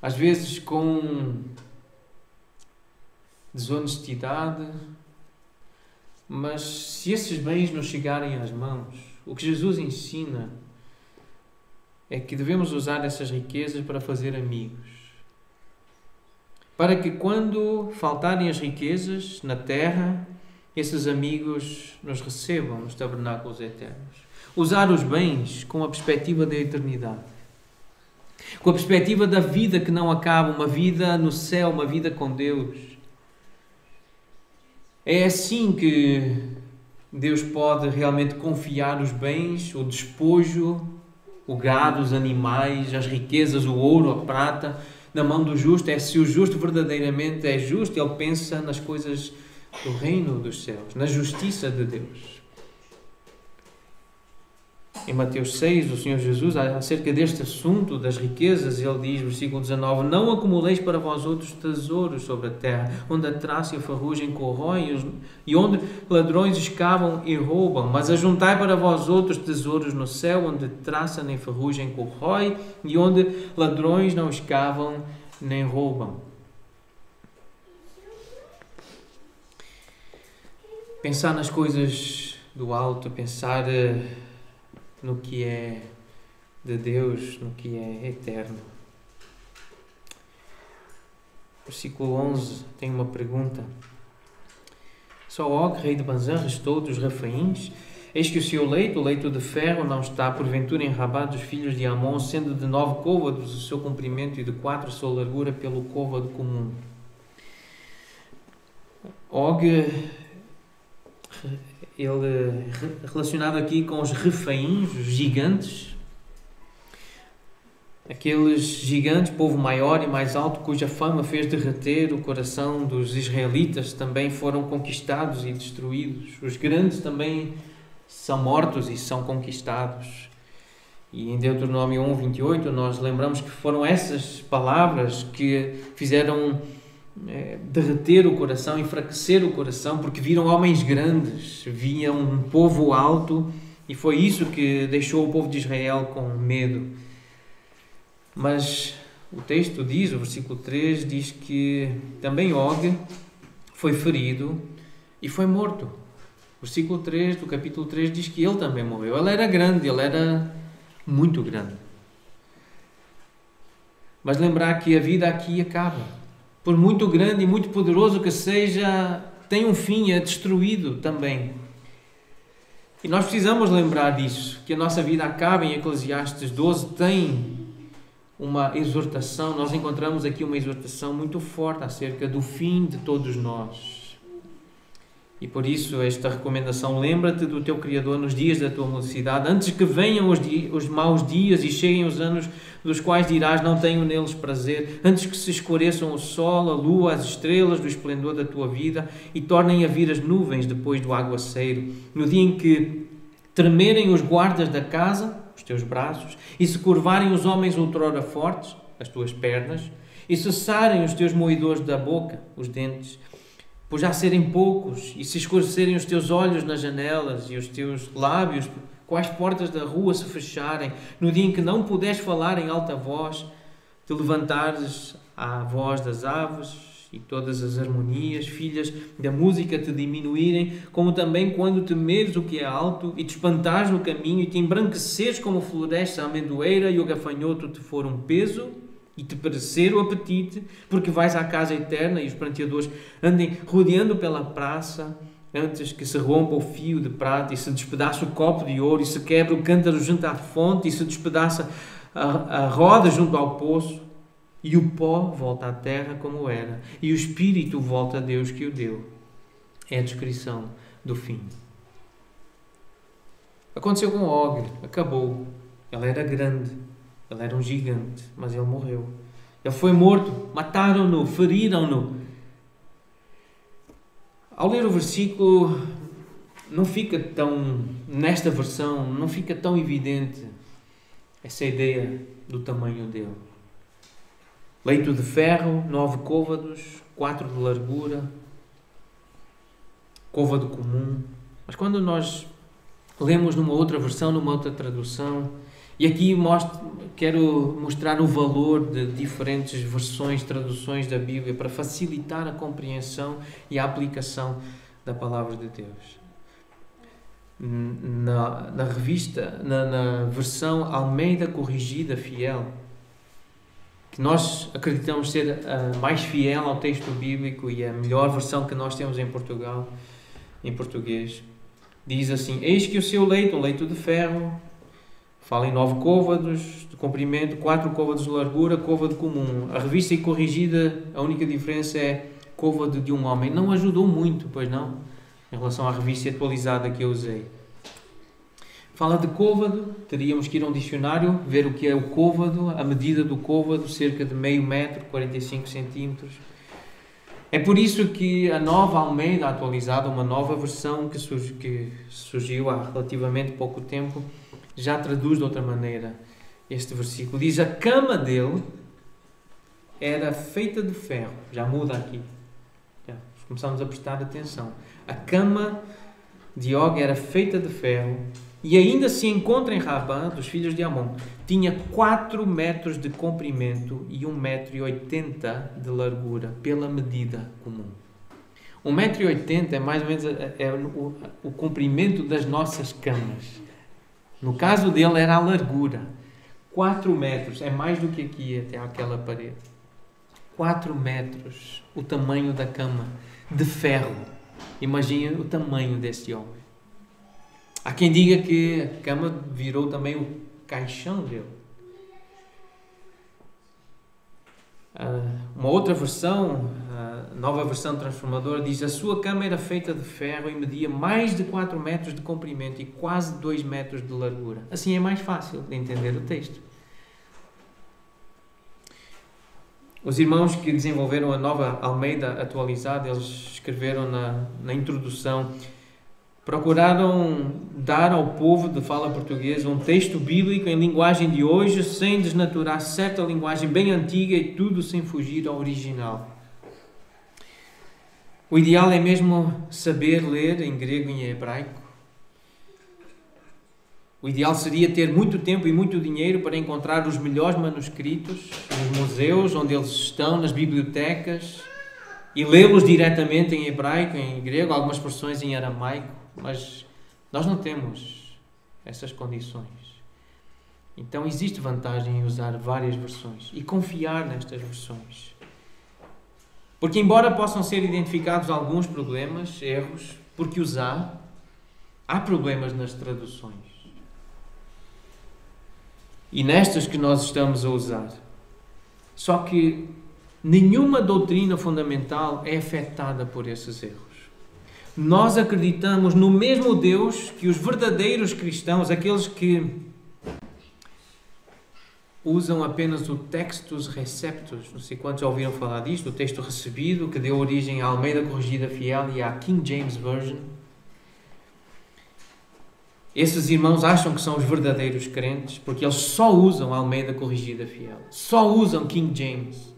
às vezes com desonestidade, mas se esses bens nos chegarem às mãos, o que Jesus ensina é que devemos usar essas riquezas para fazer amigos. Para que quando faltarem as riquezas na terra, esses amigos nos recebam nos tabernáculos eternos. Usar os bens com a perspectiva da eternidade. Com a perspectiva da vida que não acaba, uma vida no céu, uma vida com Deus. É assim que Deus pode realmente confiar os bens, o despojo, o gado, os animais, as riquezas, o ouro, a prata, na mão do justo. É se o justo verdadeiramente é justo, ele pensa nas coisas do reino dos céus, na justiça de Deus. Em Mateus 6, o Senhor Jesus, acerca deste assunto das riquezas, ele diz, versículo 19, não acumuleis para vós outros tesouros sobre a terra, onde a traça e a ferrugem corroem e onde ladrões escavam e roubam, mas ajuntai para vós outros tesouros no céu, onde traça nem ferrugem corrói e onde ladrões não escavam nem roubam. Pensar nas coisas do alto, pensar no que é de Deus, no que é eterno. Versículo 11 tem uma pergunta. Só Og, rei de Bazã, restou dos Rafaíns. Eis que o seu leito, o leito de ferro, não está porventura em Rabá dos filhos de Amon, sendo de 9 côvados o seu comprimento e de 4 a sua largura pelo côvado comum. Og, ele relacionado aqui com os refaíns, os gigantes, aqueles gigantes, povo maior e mais alto, cuja fama fez derreter o coração dos israelitas, também foram conquistados e destruídos. Os grandes também são mortos e são conquistados. E em Deuteronômio 1:28 nós lembramos que foram essas palavras que fizeram derreter o coração, enfraquecer o coração, porque viram homens grandes, viam um povo alto, e foi isso que deixou o povo de Israel com medo. Mas o texto diz, o versículo 3, diz que também Og foi ferido e foi morto. O versículo 3 do capítulo 3 diz que ele também morreu. Ele era grande, ele era muito grande. Mas lembrar que a vida aqui acaba. Por muito grande e muito poderoso que seja, tem um fim, é destruído também. E nós precisamos lembrar disso, que a nossa vida acaba. Em Eclesiastes 12 tem uma exortação, nós encontramos aqui uma exortação muito forte acerca do fim de todos nós. E por isso esta recomendação: lembra-te do teu Criador nos dias da tua mocidade, antes que venham os maus dias e cheguem os anos dos quais dirás não tenho neles prazer, antes que se escureçam o sol, a lua, as estrelas do esplendor da tua vida e tornem a vir as nuvens depois do aguaceiro, no dia em que tremerem os guardas da casa, os teus braços, e se curvarem os homens outrora fortes, as tuas pernas, e cessarem os teus moedores da boca, os dentes, por já serem poucos, e se escurecerem os teus olhos nas janelas e os teus lábios, com as portas da rua se fecharem, no dia em que não puderes falar em alta voz, te levantares à voz das aves e todas as harmonias, filhas da música, te diminuírem, como também quando temeres o que é alto e te espantares no caminho e te embranqueceres como floresce a amendoeira e o gafanhoto te for um peso, e te perecer o apetite, porque vais à casa eterna e os pranteadores andem rodeando pela praça, antes que se rompa o fio de prata e se despedaça o copo de ouro e se quebra o cântaro junto à fonte e se despedaça a roda junto ao poço, e o pó volta à terra como era e o espírito volta a Deus que o deu. É a descrição do fim. Aconteceu com Og, acabou. Ele era grande. Ele era um gigante, mas ele morreu. Ele foi morto, mataram-no, feriram-no. Ao ler o versículo, não fica tão, nesta versão, não fica tão evidente essa ideia do tamanho dele. Leito de ferro, 9 côvados, 4 de largura, côvado comum. Mas quando nós lemos numa outra versão, numa outra tradução, e aqui quero mostrar o valor de diferentes versões, traduções da Bíblia para facilitar a compreensão e a aplicação da Palavra de Deus. Na versão Almeida Corrigida Fiel, que nós acreditamos ser a mais fiel ao texto bíblico e a melhor versão que nós temos em Portugal, em português, diz assim: eis que o seu leito, um leito de ferro, fala em 9 côvados de comprimento, 4 côvados de largura, côvado comum. A revista e corrigida, a única diferença é côvado de um homem. Não ajudou muito, pois não, em relação à revista atualizada que eu usei. Fala de côvado, teríamos que ir a um dicionário, ver o que é o côvado, a medida do côvado, cerca de meio metro, 45 centímetros. É por isso que a nova Almeida atualizada, uma nova versão que surgiu há relativamente pouco tempo, já traduz de outra maneira este versículo. Diz: a cama dele era feita de ferro. Já muda aqui. Já começamos a prestar atenção. A cama de Og era feita de ferro e ainda se encontra em Rabã, dos filhos de Amon. Tinha 4 metros de comprimento e 1,80 m de largura, pela medida comum. 1,80 m é mais ou menos o comprimento das nossas camas. No caso dele era a largura. 4 metros, é mais do que aqui até aquela parede. 4 metros, o tamanho da cama, de ferro. Imagina o tamanho desse homem. Há quem diga que a cama virou também o caixão dele. Uma outra versão, a nova versão transformadora, diz: a sua cama era feita de ferro e media mais de 4 metros de comprimento e quase 2 metros de largura. Assim é mais fácil de entender o texto. Os irmãos que desenvolveram a nova Almeida atualizada, eles escreveram na introdução: procuraram dar ao povo de fala portuguesa um texto bíblico em linguagem de hoje, sem desnaturar certa linguagem bem antiga e tudo sem fugir ao original. O ideal é mesmo saber ler em grego e em hebraico. O ideal seria ter muito tempo e muito dinheiro para encontrar os melhores manuscritos nos museus onde eles estão, nas bibliotecas, e lê-los diretamente em hebraico, em grego, algumas porções em aramaico. Mas nós não temos essas condições. Então existe vantagem em usar várias versões e confiar nestas versões. Porque embora possam ser identificados alguns problemas, erros, porque os há problemas nas traduções. E nestas que nós estamos a usar. Só que nenhuma doutrina fundamental é afetada por esses erros. Nós acreditamos no mesmo Deus que os verdadeiros cristãos, aqueles que usam apenas o textus receptus, não sei quantos já ouviram falar disto, o texto recebido, que deu origem à Almeida Corrigida Fiel e à King James Version. Esses irmãos acham que são os verdadeiros crentes porque eles só usam a Almeida Corrigida Fiel, só usam King James.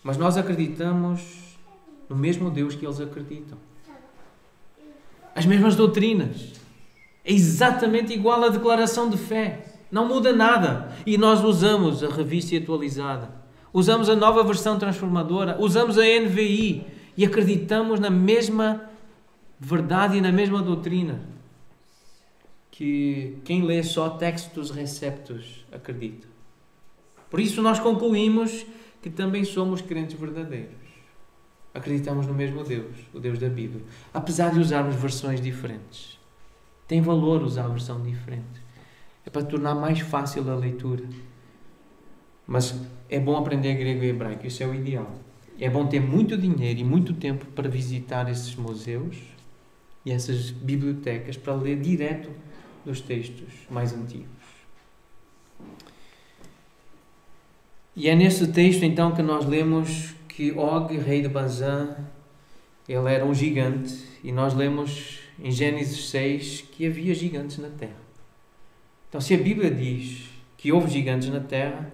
Mas nós acreditamos no mesmo Deus que eles acreditam. As mesmas doutrinas. É exatamente igual à declaração de fé. Não muda nada. E nós usamos a revista atualizada. Usamos a nova versão transformadora. Usamos a NVI. E acreditamos na mesma verdade e na mesma doutrina que quem lê só textos receptos acredita. Por isso nós concluímos que também somos crentes verdadeiros. Acreditamos no mesmo Deus, o Deus da Bíblia. Apesar de usarmos versões diferentes. Tem valor usar a versão diferente. É para tornar mais fácil a leitura. Mas é bom aprender grego e hebraico. Isso é o ideal. É bom ter muito dinheiro e muito tempo para visitar esses museus e essas bibliotecas para ler direto dos textos mais antigos. E é nesse texto então que nós lemos que Og, rei de Bazã, ele era um gigante, e nós lemos em Gênesis 6 que havia gigantes na terra. Então, se a Bíblia diz que houve gigantes na terra,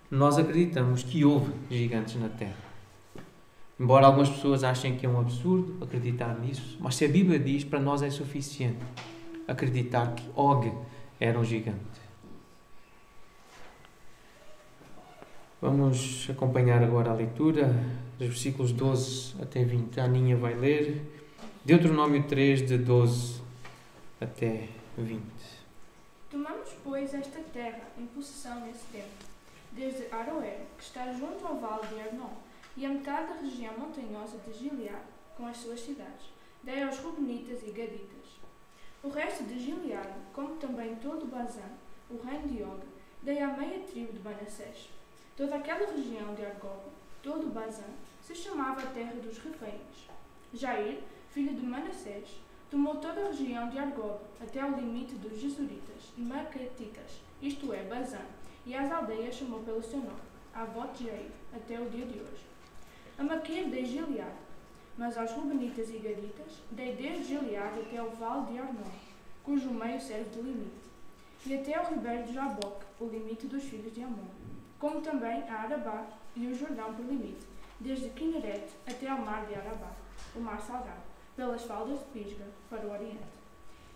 nós acreditamos que houve gigantes na terra. Embora algumas pessoas achem que é um absurdo acreditar nisso, mas se a Bíblia diz, para nós é suficiente acreditar que Og era um gigante. Vamos acompanhar agora a leitura dos versículos 12 até 20. A Aninha vai ler Deuteronômio 3, de 12 até 20. Tomamos, pois, esta terra em possessão nesse tempo, desde Aroer, que está junto ao vale de Arnon, e a metade da região montanhosa de Gileade, com as suas cidades, dei aos Rubenitas e Gaditas. O resto de Gileade, como também todo Bazã, o reino de Og, dei à meia tribo de Manassés. Toda aquela região de Argob, todo Bazã, se chamava a terra dos reféns. Jair, filho de Manassés, tomou toda a região de Argob, até ao limite dos Jesuritas e Marcatitas, isto é, Bazã, e as aldeias chamou pelo seu nome, Avot-Jair, até o dia de hoje. A Maquir dei Gileade, mas aos Rubenitas e Gaditas dei desde Gileade até ao vale de Arnon, cujo meio serve de limite, e até ao ribeiro de Jaboque, o limite dos filhos de Amon, como também a Arabá e o Jordão por limite, desde Quinerete até ao mar de Arabá, o mar salgado, pelas faldas de Pisga, para o oriente.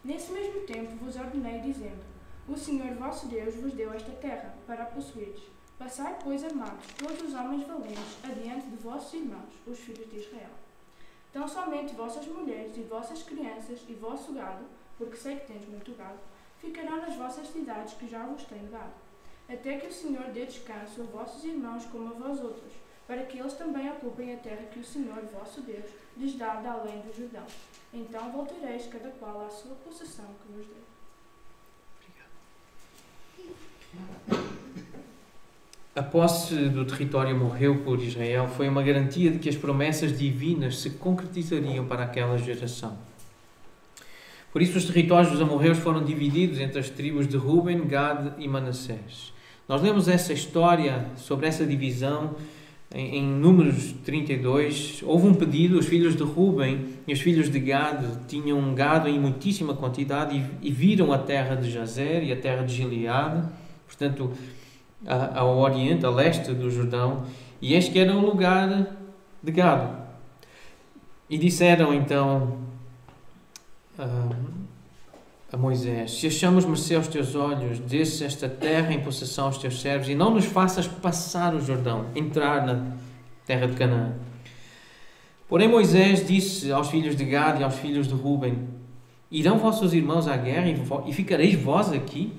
Nesse mesmo tempo vos ordenei, dizendo: O Senhor vosso Deus vos deu esta terra, para a possuires. Passai, pois, amados, todos os homens valentes, adiante de vossos irmãos, os filhos de Israel. Tão somente vossas mulheres e vossas crianças e vosso gado, porque sei que tendes muito gado, ficarão nas vossas cidades que já vos tenho dado, até que o Senhor dê descanso a vossos irmãos como a vós outros, para que eles também ocupem a terra que o Senhor vosso Deus lhes dá de além do Jordão. Então voltareis cada qual à sua possessão que vos deu. A posse do território amorreu por Israel foi uma garantia de que as promessas divinas se concretizariam para aquela geração. Por isso os territórios dos amorreus foram divididos entre as tribos de Ruben, Gad e Manassés. Nós lemos essa história sobre essa divisão em Números 32. Houve um pedido, os filhos de Ruben e os filhos de Gad tinham um gado em muitíssima quantidade e viram a terra de Jazer e a terra de Gileade, portanto, ao oriente, a leste do Jordão, e este era um lugar de gado. E disseram então a Moisés: Se achamos mercê aos teus olhos, dê-se esta terra em possessão aos teus servos, e não nos faças passar o Jordão, entrar na terra de Canaã. Porém Moisés disse aos filhos de Gad e aos filhos de Ruben: Irão vossos irmãos à guerra e ficareis vós aqui?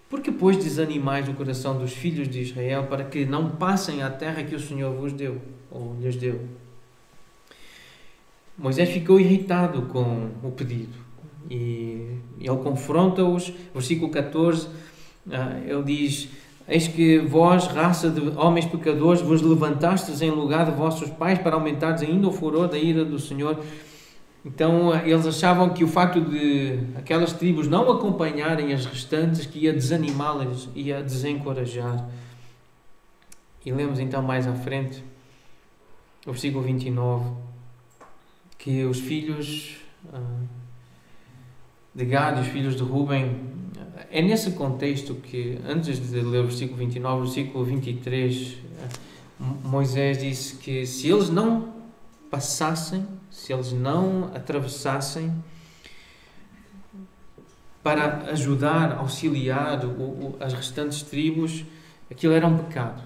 Por que, pois, desanimais o coração dos filhos de Israel para que não passem à terra que o Senhor vos deu, ou lhes deu? Moisés ficou irritado com o pedido e ele confronta-os. Versículo 14, ele diz: Eis que vós, raça de homens pecadores, vos levantastes em lugar de vossos pais para aumentardes ainda o furor da ira do Senhor. Então eles achavam que o facto de aquelas tribos não acompanharem as restantes que ia desanimá-las, ia desencorajar. E lemos então mais à frente, o versículo 29, que os filhos de Gad e os filhos de Ruben, é nesse contexto que, antes de ler o versículo 29, o versículo 23, Moisés disse que se eles não passassem, se eles não atravessassem para ajudar, auxiliar as restantes tribos, aquilo era um pecado.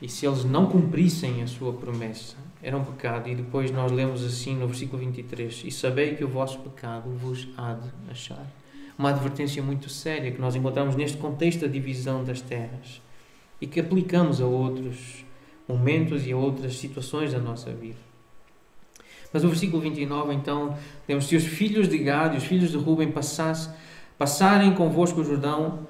E se eles não cumprissem a sua promessa, era um pecado. E depois nós lemos assim no versículo 23, e sabei que o vosso pecado vos há de achar. Uma advertência muito séria que nós encontramos neste contexto da divisão das terras e que aplicamos a outros momentos e a outras situações da nossa vida. Mas o versículo 29, então, temos: se os filhos de Gad e os filhos de Ruben passarem convosco o Jordão,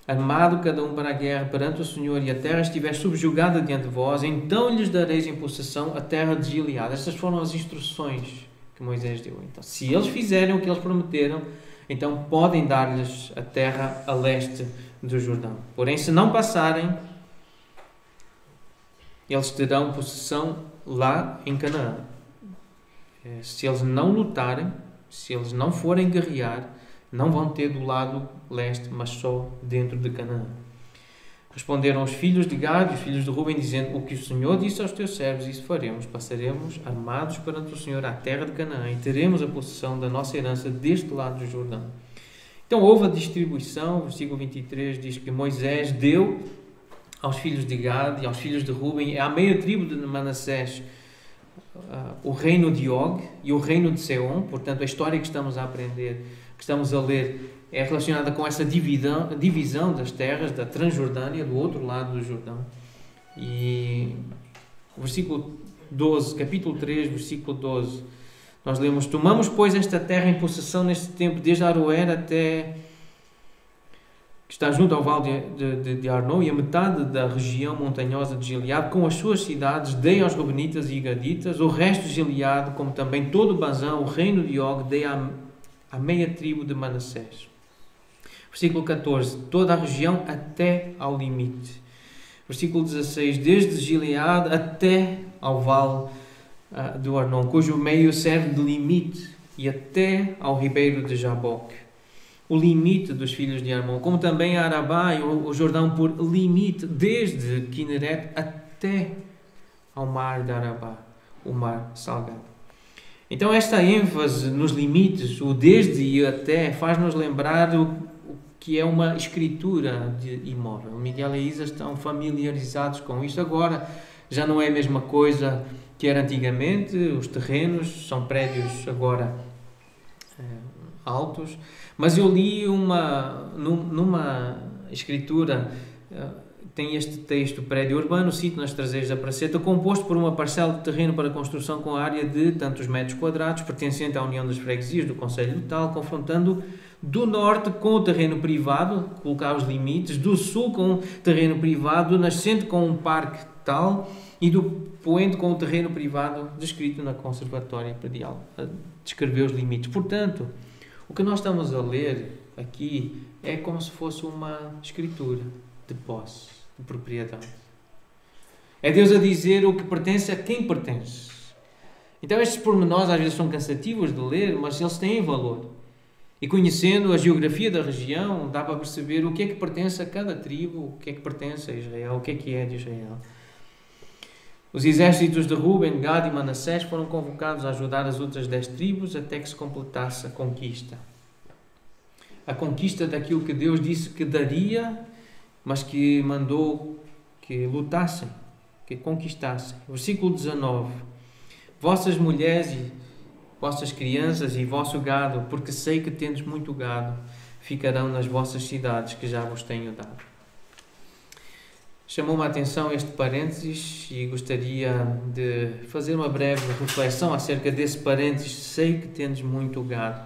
armado cada um para a guerra perante o Senhor, e a terra estiver subjugada diante de vós, então lhes dareis em possessão a terra de Gileade. Estas foram as instruções que Moisés deu. Então, se eles fizerem o que eles prometeram, então podem dar-lhes a terra a leste do Jordão. Porém, se não passarem, eles terão possessão lá em Canaã. Se eles não lutarem, se eles não forem guerrear, não vão ter do lado leste, mas só dentro de Canaã. Responderam os filhos de Gad e os filhos de Ruben, dizendo: o que o Senhor disse aos teus servos, isso faremos. Passaremos armados perante o Senhor à terra de Canaã e teremos a possessão da nossa herança deste lado do Jordão. Então houve a distribuição. O versículo 23 diz que Moisés deu aos filhos de Gad e aos filhos de Ruben, à meia tribo de Manassés, o reino de Og e o reino de Seom. Portanto, a história que estamos a aprender, que estamos a ler, é relacionada com essa divisão das terras da Transjordânia, do outro lado do Jordão. E o versículo 12, capítulo 3, versículo 12, nós lemos: tomamos, pois, esta terra em possessão neste tempo, desde Aroer até, que está junto ao vale de Arnon, e a metade da região montanhosa de Gileade, com as suas cidades, dei aos Reubenitas e Gaditas, o resto de Gileade, como também todo o Bazã, o reino de Og, dei à meia tribo de Manassés. Versículo 14, toda a região até ao limite. Versículo 16, desde Gileade até ao vale do Arnon, cujo meio serve de limite, e até ao ribeiro de Jaboque, o limite dos filhos de Armon, como também a Arabá e o Jordão por limite, desde Kineret até ao mar de Arabá, o mar salgado. Então esta ênfase nos limites, o desde e até, faz-nos lembrar o que é uma escritura imóvel. Miguel e Isa estão familiarizados com isto. Agora já não é a mesma coisa que era antigamente. Os terrenos são prédios agora altos. Mas eu li numa escritura, tem este texto: prédio urbano, sítio nas traseiras da praceta, composto por uma parcela de terreno para construção com área de tantos metros quadrados, pertencente à União das Freguesias do Conselho de Tal, confrontando do norte com o terreno privado, colocar os limites, do sul com o terreno privado, do nascente com um parque tal, e do poente com o terreno privado, descrito na Conservatória Predial. Descreveu os limites. Portanto, o que nós estamos a ler aqui é como se fosse uma escritura de posse, de propriedade. É Deus a dizer o que pertence a quem pertence. Então estes pormenores às vezes são cansativos de ler, mas eles têm valor. E conhecendo a geografia da região, dá para perceber o que é que pertence a cada tribo, o que é que pertence a Israel, o que é de Israel. Os exércitos de Ruben, Gad e Manassés foram convocados a ajudar as outras 10 tribos até que se completasse a conquista. A conquista daquilo que Deus disse que daria, mas que mandou que lutassem, que conquistassem. Versículo 19. Vossas mulheres e vossas crianças e vosso gado, porque sei que tendes muito gado, ficarão nas vossas cidades que já vos tenho dado. Chamou-me a atenção este parênteses e gostaria de fazer uma breve reflexão acerca desse parênteses: sei que tendes muito gado.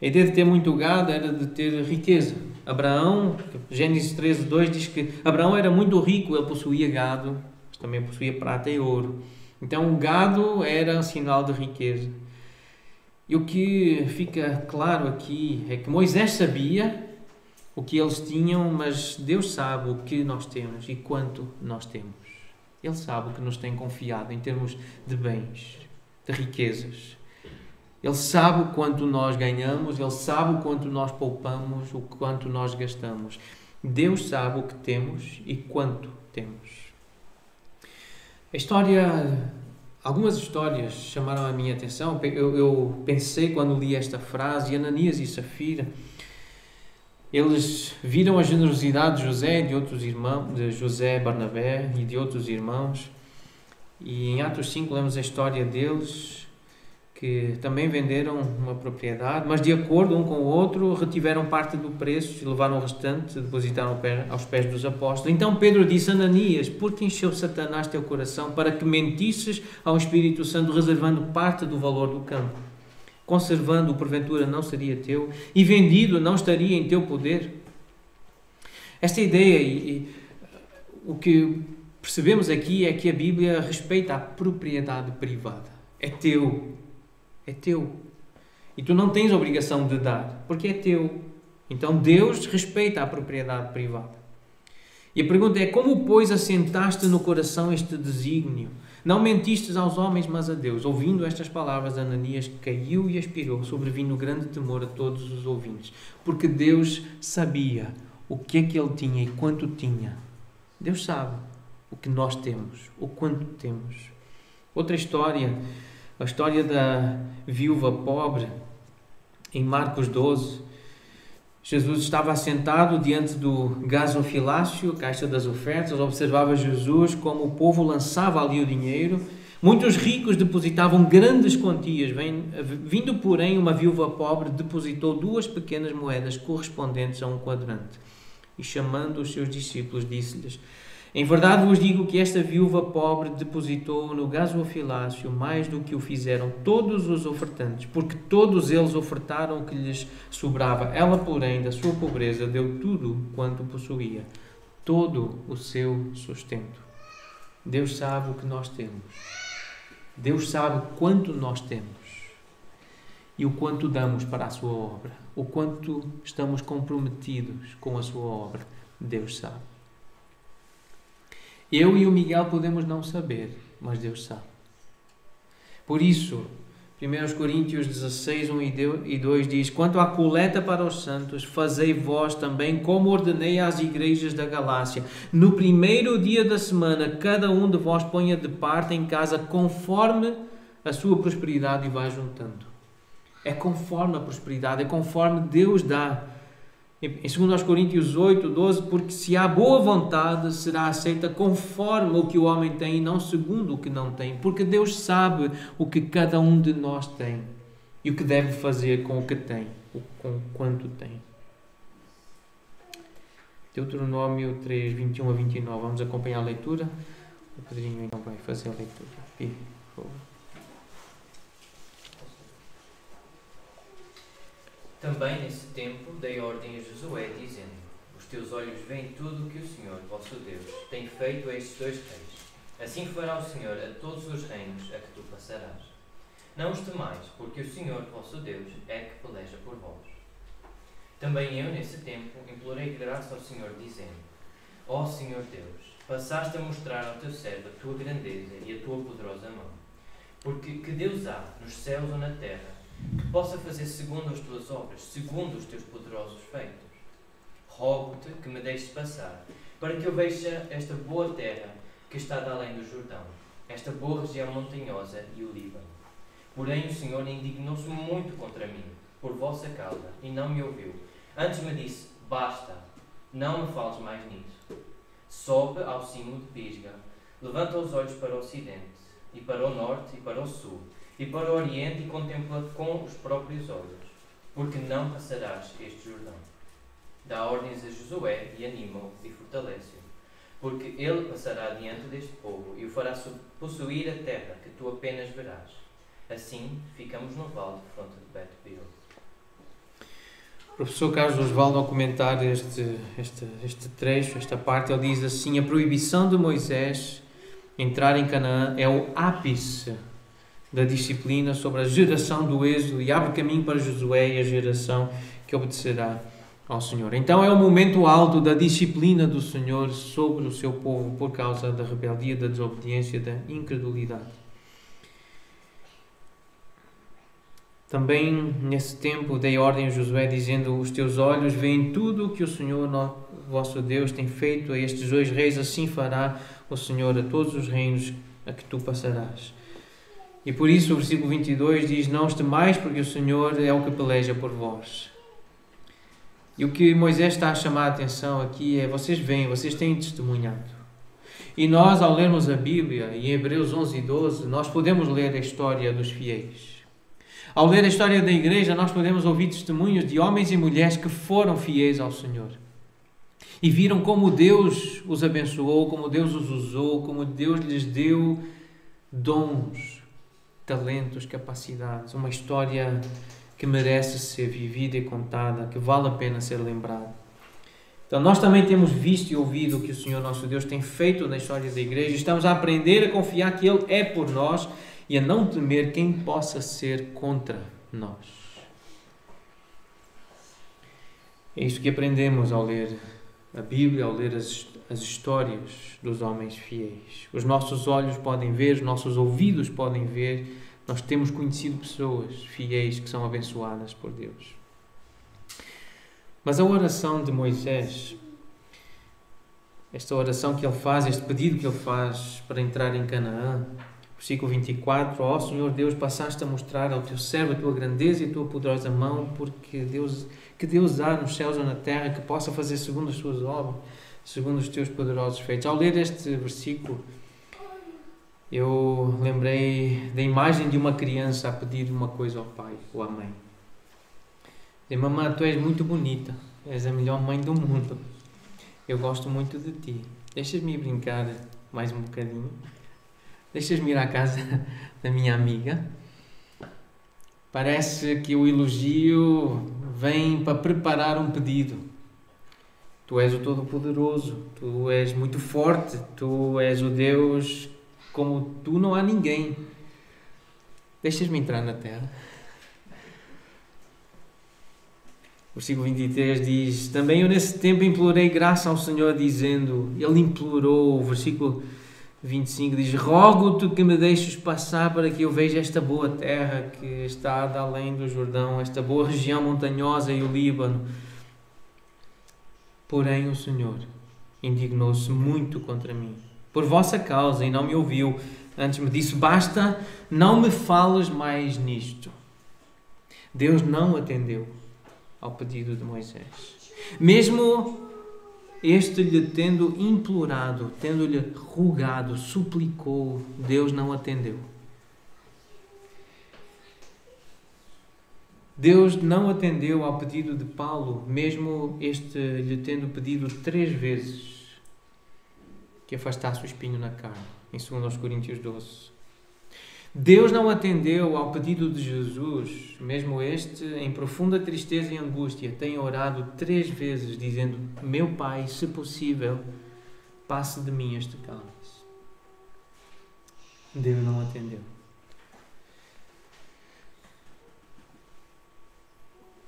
A ideia de ter muito gado era de ter riqueza. Abraão, Gênesis 13:2 diz que Abraão era muito rico, ele possuía gado, mas também possuía prata e ouro. Então o gado era um sinal de riqueza. E o que fica claro aqui é que Moisés sabia o que eles tinham, mas Deus sabe o que nós temos e quanto nós temos. Ele sabe o que nos tem confiado em termos de bens, de riquezas. Ele sabe o quanto nós ganhamos, Ele sabe o quanto nós poupamos, o quanto nós gastamos. Deus sabe o que temos e quanto temos. Algumas histórias chamaram a minha atenção. Eu pensei quando li esta frase, Ananias e Safira, eles viram a generosidade de José e de outros irmãos, de José, Barnabé e de outros irmãos. E em Atos 5 lemos a história deles, que também venderam uma propriedade, mas de acordo um com o outro, retiveram parte do preço e levaram o restante, depositaram aos pés dos apóstolos. Então Pedro disse: Ananias, por que encheu Satanás teu coração para que mentisses ao Espírito Santo, reservando parte do valor do campo? Conservando-o, porventura, não seria teu? E vendido, não estaria em teu poder? Esta ideia, e o que percebemos aqui é que a Bíblia respeita a propriedade privada. É teu. É teu. E tu não tens obrigação de dar, porque é teu. Então Deus respeita a propriedade privada. E a pergunta é: como, pois, assentaste no coração este desígnio? Não mentistes aos homens, mas a Deus. Ouvindo estas palavras, Ananias caiu e expirou, sobrevindo grande temor a todos os ouvintes, porque Deus sabia o que é que ele tinha e quanto tinha. Deus sabe o que nós temos, o quanto temos. Outra história, a história da viúva pobre, em Marcos 12. Jesus estava assentado diante do gasofilácio, caixa das ofertas, observava Jesus como o povo lançava ali o dinheiro. Muitos ricos depositavam grandes quantias, vindo, porém, uma viúva pobre depositou 2 pequenas moedas correspondentes a um quadrante. E chamando os seus discípulos, disse-lhes: em verdade vos digo que esta viúva pobre depositou no gasofilácio mais do que o fizeram todos os ofertantes, porque todos eles ofertaram o que lhes sobrava. Ela, porém, da sua pobreza, deu tudo quanto possuía, todo o seu sustento. Deus sabe o que nós temos. Deus sabe quanto nós temos e o quanto damos para a sua obra, o quanto estamos comprometidos com a sua obra. Deus sabe. Eu e o Miguel podemos não saber, mas Deus sabe. Por isso, 1 Coríntios 16, 1 e 2 diz: quanto à coleta para os santos, fazei vós também como ordenei às igrejas da Galácia. No primeiro dia da semana, cada um de vós ponha de parte em casa conforme a sua prosperidade e vai juntando. É conforme a prosperidade, é conforme Deus dá. Em 2 Coríntios 8, 12, porque se há boa vontade, será aceita conforme o que o homem tem e não segundo o que não tem. Porque Deus sabe o que cada um de nós tem e o que deve fazer com o que tem, com quanto tem. Deuteronômio 3, 21 a 29. Vamos acompanhar a leitura. O Pedrinho então vai fazer a leitura. Por favor. Também nesse tempo dei ordem a Josué, dizendo: os teus olhos veem tudo o que o Senhor, vosso Deus, tem feito a estes 2 reis. Assim fará o Senhor a todos os reinos a que tu passarás. Não os temais, porque o Senhor, vosso Deus, é que peleja por vós. Também eu, nesse tempo, implorei graça ao Senhor, dizendo: ó Senhor Deus, passaste a mostrar ao teu servo a tua grandeza e a tua poderosa mão. Porque que Deus há, nos céus ou na terra, que possa fazer segundo as tuas obras, segundo os teus poderosos feitos? Rogo-te que me deixes passar, para que eu veja esta boa terra que está de além do Jordão, esta boa região montanhosa e o Líbano. Porém o Senhor indignou-se muito contra mim, por vossa causa, e não me ouviu. Antes me disse: basta, não me fales mais nisso. Sobe ao cimo de Pisga, levanta os olhos para o ocidente, e para o norte, e para o sul, e para o oriente, e contempla com os próprios olhos, porque não passarás este Jordão. Dá ordens a Josué e anima-o e fortalece-o, porque ele passará diante deste povo e o fará possuir a terra que tu apenas verás. Assim ficamos no vale de fronte de Bet-Peor. professor Carlos Osvaldo, ao comentar este trecho, esta parte, ele diz assim: a proibição de Moisés entrar em Canaã é o ápice da disciplina sobre a geração do Êxodo e abre caminho para Josué e a geração que obedecerá ao Senhor. Então é o momento alto da disciplina do Senhor sobre o seu povo por causa da rebeldia, da desobediência, da incredulidade. Também nesse tempo dei ordem a Josué dizendo: os teus olhos veem tudo o que o Senhor vosso Deus tem feito a estes 2 reis, assim fará o Senhor a todos os reinos a que tu passarás. E por isso o versículo 22 diz: não os temais, porque o Senhor é o que peleja por vós. E o que Moisés está a chamar a atenção aqui é: vocês veem, vocês têm testemunhado. E nós, ao lermos a Bíblia, em Hebreus 11 e 12, nós podemos ler a história dos fiéis. Ao ler a história da igreja, nós podemos ouvir testemunhos de homens e mulheres que foram fiéis ao Senhor. E viram como Deus os abençoou, como Deus os usou, como Deus lhes deu dons, talentos, capacidades. Uma história que merece ser vivida e contada, que vale a pena ser lembrada. Então nós também temos visto e ouvido o que o Senhor nosso Deus tem feito na história da igreja. Estamos a aprender a confiar que Ele é por nós e a não temer quem possa ser contra nós. É isto que aprendemos ao ler a Bíblia, ao ler as histórias dos homens fiéis. Os nossos olhos podem ver, os nossos ouvidos podem ver. Nós temos conhecido pessoas fiéis que são abençoadas por Deus. Mas a oração de Moisés, esta oração que ele faz, este pedido que ele faz para entrar em Canaã, versículo 24: ó Senhor Deus, passaste a mostrar ao teu servo a tua grandeza e a tua poderosa mão, porque que Deus há nos céus ou na terra que possa fazer segundo as suas obras, segundo os teus poderosos feitos. Ao ler este versículo, eu lembrei da imagem de uma criança a pedir uma coisa ao pai ou à mãe. Diz: mamãe, tu és muito bonita, és a melhor mãe do mundo, eu gosto muito de ti, deixas-me ir brincar mais um bocadinho? Deixas-me ir à casa da minha amiga? Parece que o elogio vem para preparar um pedido. Tu és o Todo-Poderoso, tu és muito forte, tu és o Deus, como tu não há ninguém. Deixas-me entrar na terra? O versículo 23 diz: também eu nesse tempo implorei graça ao Senhor, dizendo, ele implorou, o versículo 25 diz: rogo-te que me deixes passar para que eu veja esta boa terra que está além do Jordão, esta boa região montanhosa e o Líbano. Porém o Senhor indignou-se muito contra mim, por vossa causa, e não me ouviu. Antes me disse: basta, não me fales mais nisto. Deus não atendeu ao pedido de Moisés. Mesmo este lhe tendo implorado, tendo-lhe rogado, suplicou, Deus não atendeu. Deus não atendeu ao pedido de Paulo, mesmo este lhe tendo pedido 3 vezes que afastasse o espinho na carne, em 2 Coríntios 12. Deus não atendeu ao pedido de Jesus, mesmo este, em profunda tristeza e angústia, tem orado 3 vezes, dizendo: meu Pai, se possível, passe de mim este cálice. Deus não atendeu.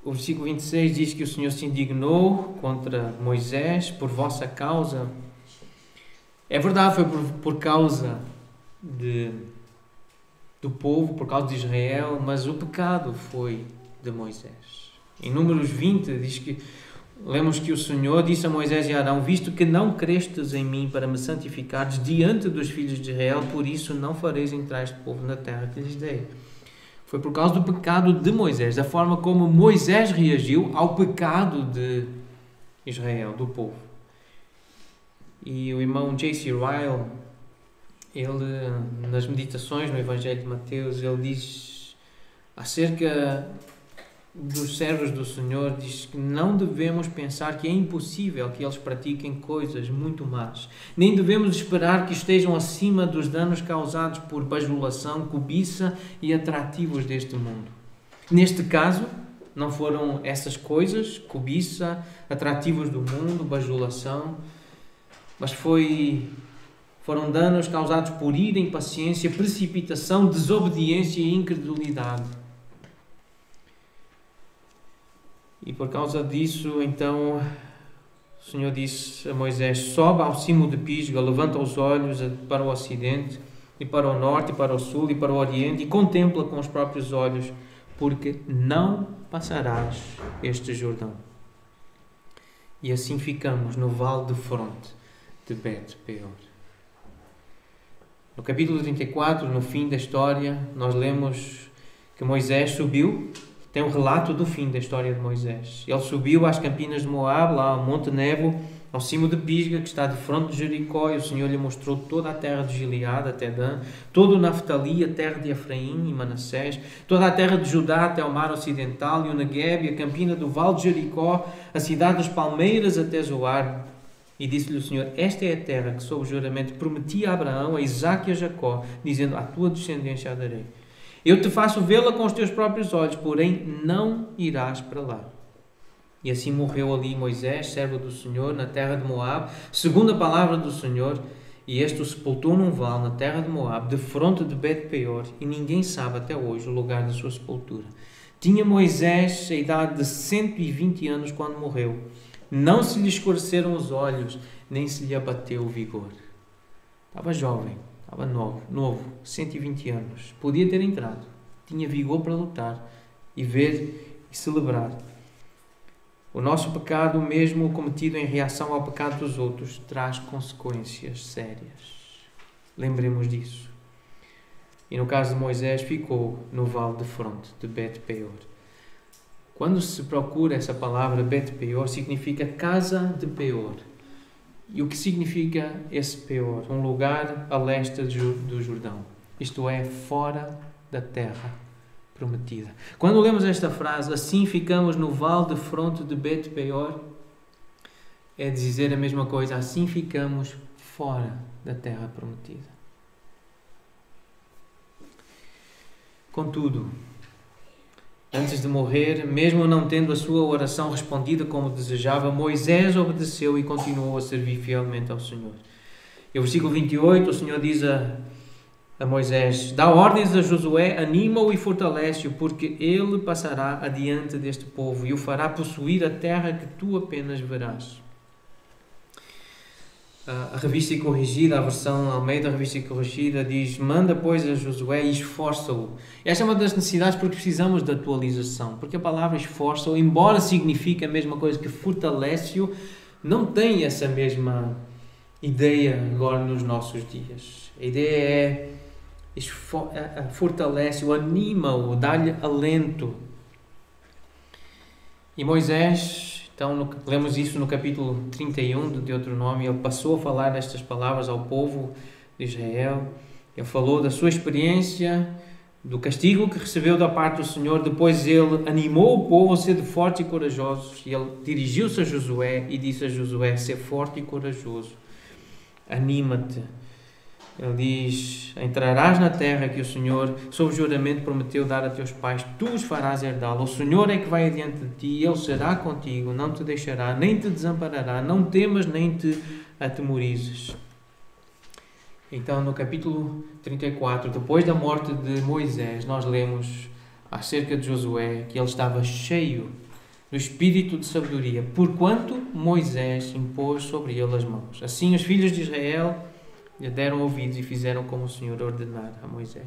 O versículo 26 diz que o Senhor se indignou contra Moisés por vossa causa. É verdade, foi por causa do povo, por causa de Israel, mas o pecado foi de Moisés. Em Números 20 diz que, lemos que o Senhor disse a Moisés e a Arão: visto que não crestes em mim para me santificares diante dos filhos de Israel, por isso não fareis entrar este povo na terra que lhes dei. Foi por causa do pecado de Moisés, da forma como Moisés reagiu ao pecado de Israel, do povo. E o irmão J.C. Ryle, ele, nas meditações no Evangelho de Mateus, ele diz acerca dos servos do Senhor, diz que não devemos pensar que é impossível que eles pratiquem coisas muito más, nem devemos esperar que estejam acima dos danos causados por bajulação, cobiça e atrativos deste mundo. Neste caso, não foram essas coisas, cobiça, atrativos do mundo, bajulação, mas foram danos causados por ira, impaciência, precipitação, desobediência e incredulidade. E por causa disso, então, o Senhor disse a Moisés: sobe ao cimo de Pisga, levanta os olhos para o ocidente, e para o norte, e para o sul, e para o oriente, e contempla com os próprios olhos, porque não passarás este Jordão. E assim ficamos no vale de fronte de Bet-peor. No capítulo 34, no fim da história, nós lemos que Moisés subiu. Tem um relato do fim da história de Moisés. Ele subiu às campinas de Moab, lá ao Monte Nebo, ao cimo de Pisga, que está de fronte de Jericó, e o Senhor lhe mostrou toda a terra de Gileade até Dan, todo o Naftali, a terra de Efraim e Manassés, toda a terra de Judá até o mar ocidental, e o Negueb, e a campina do vale de Jericó, a cidade das palmeiras até Zoar. E disse-lhe o Senhor: esta é a terra que sob juramento prometi a Abraão, a Isaque e a Jacó, dizendo: à tua descendência a darei. Eu te faço vê-la com os teus próprios olhos, porém não irás para lá. E assim morreu ali Moisés, servo do Senhor, na terra de Moab, segundo a palavra do Senhor, e este o sepultou num vale na terra de Moab, de fronte de Bet-peor, e ninguém sabe até hoje o lugar da sua sepultura. Tinha Moisés a idade de 120 anos quando morreu. Não se lhe escureceram os olhos, nem se lhe abateu o vigor. Estava jovem. Estava novo, 120 anos. Podia ter entrado. Tinha vigor para lutar e ver e celebrar. O nosso pecado, mesmo cometido em reação ao pecado dos outros, traz consequências sérias. Lembremos disso. E no caso de Moisés, ficou no vale de fronte de Bet-peor. Quando se procura essa palavra Bet-peor, significa casa de Peor. E o que significa esse Peor? Um lugar a leste do Jordão. Isto é, fora da terra prometida. Quando lemos esta frase, assim ficamos no vale de fronte de Bet-peor, é dizer a mesma coisa, assim ficamos fora da terra prometida. Contudo, antes de morrer, mesmo não tendo a sua oração respondida como desejava, Moisés obedeceu e continuou a servir fielmente ao Senhor. E o versículo 28, o Senhor diz a Moisés: dá ordens a Josué, anima-o e fortalece-o, porque ele passará adiante deste povo e o fará possuir a terra que tu apenas verás. A revista corrigida, a versão Almeida, a revista corrigida, diz: manda, pois, a Josué e esforça-o. Esta é uma das necessidades porque precisamos de atualização. Porque a palavra esforça-o, embora signifique a mesma coisa que fortalece-o, não tem essa mesma ideia agora nos nossos dias. A ideia é fortalece-o, anima-o, dá-lhe alento. E Moisés... Então, lemos isso no capítulo 31 de Deuteronômio. Ele passou a falar estas palavras ao povo de Israel. Ele falou da sua experiência, do castigo que recebeu da parte do Senhor. Depois ele animou o povo a ser fortes e corajosos. E ele dirigiu-se a Josué e disse a Josué: ser forte e corajoso. Anima-te. Ele diz: entrarás na terra que o Senhor, sob juramento, prometeu dar a teus pais. Tu os farás herdá-la. O Senhor é que vai adiante de ti. Ele será contigo. Não te deixará, nem te desamparará. Não temas, nem te atemorizes. Então, no capítulo 34, depois da morte de Moisés, nós lemos acerca de Josué que ele estava cheio do espírito de sabedoria, porquanto Moisés impôs sobre ele as mãos. Assim, os filhos de Israel lhe deram ouvidos e fizeram como o Senhor ordenara a Moisés.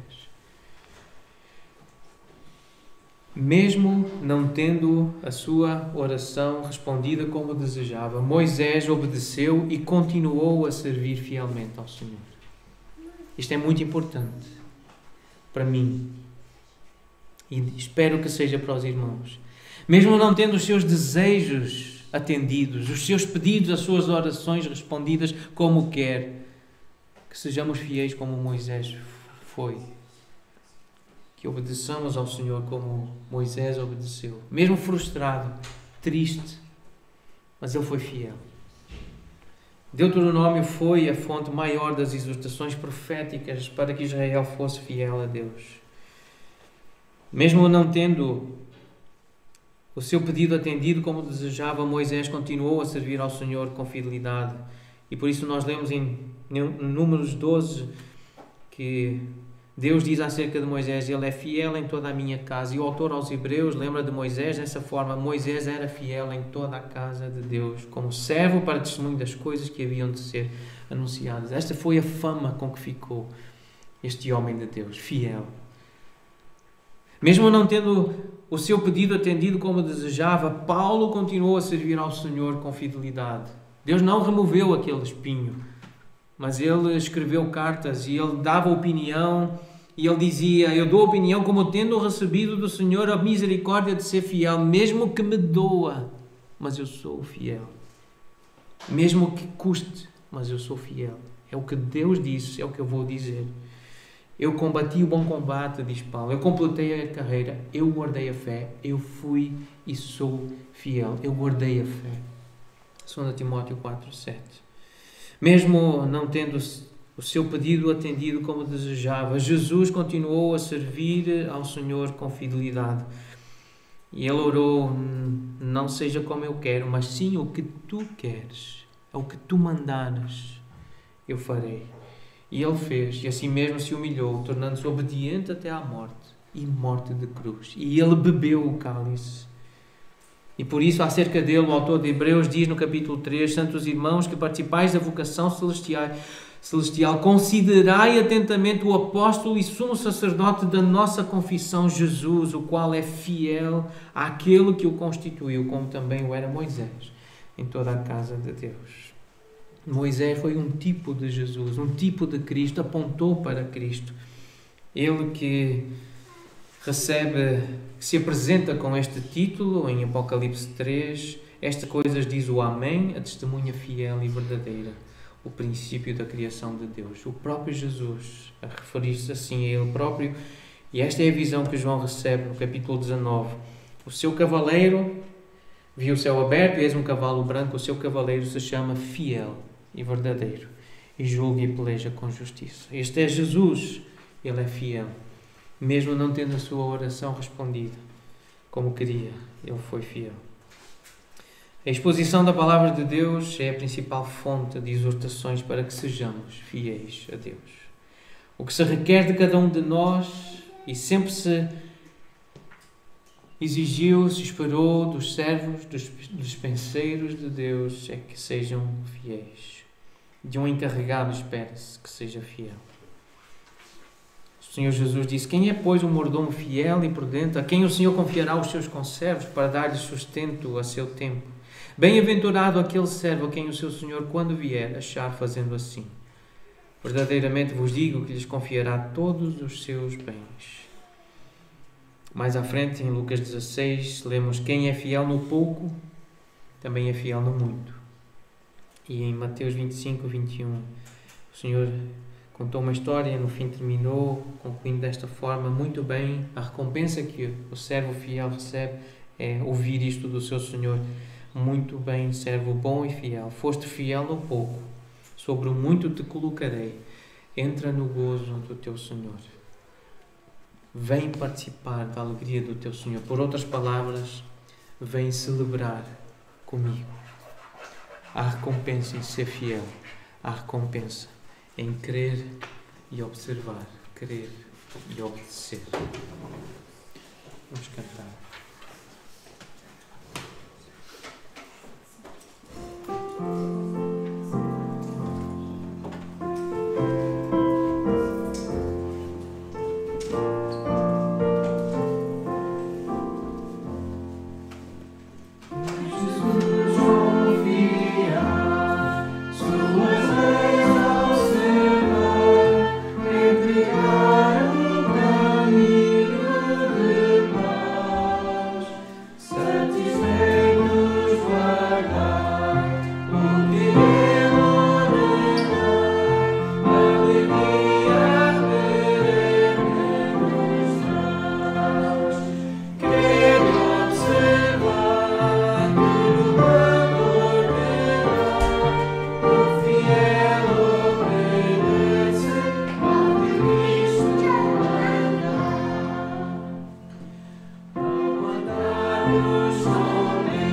Mesmo não tendo a sua oração respondida como desejava, Moisés obedeceu e continuou a servir fielmente ao Senhor. Isto é muito importante para mim e espero que seja para os irmãos. Mesmo não tendo os seus desejos atendidos, os seus pedidos, as suas orações respondidas como quer, que sejamos fiéis como Moisés foi. Que obedeçamos ao Senhor como Moisés obedeceu. Mesmo frustrado, triste, mas ele foi fiel. Deuteronômio foi a fonte maior das exortações proféticas para que Israel fosse fiel a Deus. Mesmo não tendo o seu pedido atendido como desejava, Moisés continuou a servir ao Senhor com fidelidade. E por isso nós lemos em Números 12 que Deus diz acerca de Moisés: ele é fiel em toda a minha casa. E o autor aos Hebreus lembra de Moisés dessa forma: Moisés era fiel em toda a casa de Deus, como servo para testemunho das coisas que haviam de ser anunciadas. Esta foi a fama com que ficou este homem de Deus, fiel. Mesmo não tendo o seu pedido atendido como desejava, Paulo continuou a servir ao Senhor com fidelidade. Deus não removeu aquele espinho, mas ele escreveu cartas e ele dava opinião, e ele dizia: eu dou opinião como tendo recebido do Senhor a misericórdia de ser fiel, mesmo que me doa, mas eu sou fiel. Mesmo que custe, mas eu sou fiel. É o que Deus disse, é o que eu vou dizer. Eu combati o bom combate, diz Paulo. Eu completei a carreira. Eu guardei a fé. Eu fui e sou fiel. Eu guardei a fé. 2 Timóteo 4:7. Mesmo não tendo o seu pedido atendido como desejava, Jesus continuou a servir ao Senhor com fidelidade. E ele orou: não seja como eu quero, mas sim o que tu queres. É o que tu mandares, eu farei. E ele fez, e assim mesmo se humilhou, tornando-se obediente até à morte, e morte de cruz. E ele bebeu o cálice. E por isso, acerca dele, o autor de Hebreus diz no capítulo 3: santos irmãos que participais da vocação celestial, considerai atentamente o apóstolo e sumo sacerdote da nossa confissão, Jesus, o qual é fiel àquele que o constituiu, como também o era Moisés, em toda a casa de Deus. Moisés foi um tipo de Jesus, um tipo de Cristo, apontou para Cristo. Ele que recebe, que se apresenta com este título em Apocalipse 3, estas coisas diz o Amém, a testemunha fiel e verdadeira, o princípio da criação de Deus. O próprio Jesus, a referir-se assim a ele próprio, e esta é a visão que João recebe no capítulo 19. O seu cavaleiro viu o céu aberto e eis um cavalo branco, o seu cavaleiro se chama Fiel e Verdadeiro, e julga e peleja com justiça. Este é Jesus, ele é fiel. Mesmo não tendo a sua oração respondida como queria, ele foi fiel. A exposição da palavra de Deus é a principal fonte de exortações para que sejamos fiéis a Deus. O que se requer de cada um de nós, e sempre se exigiu, se esperou dos servos, dos dispenseiros de Deus, é que sejam fiéis. De um encarregado espera-se que seja fiel. O Senhor Jesus disse: quem é, pois, um mordomo fiel e prudente, a quem o Senhor confiará os seus conservos para dar-lhe sustento a seu tempo? Bem-aventurado aquele servo a quem o seu Senhor, quando vier, achar fazendo assim. Verdadeiramente vos digo que lhes confiará todos os seus bens. Mais à frente, em Lucas 16, lemos: quem é fiel no pouco, também é fiel no muito. E em Mateus 25, 21, o Senhor contou uma história e no fim terminou, concluindo desta forma: muito bem, a recompensa que o servo fiel recebe é ouvir isto do seu Senhor. Muito bem, servo bom e fiel, foste fiel no pouco, sobre o muito te colocarei, entra no gozo do teu Senhor. Vem participar da alegria do teu Senhor. Por outras palavras, vem celebrar comigo. Há recompensa em ser fiel. Há recompensa em crer e observar. Crer e obedecer. Vamos cantar. Jerusalem.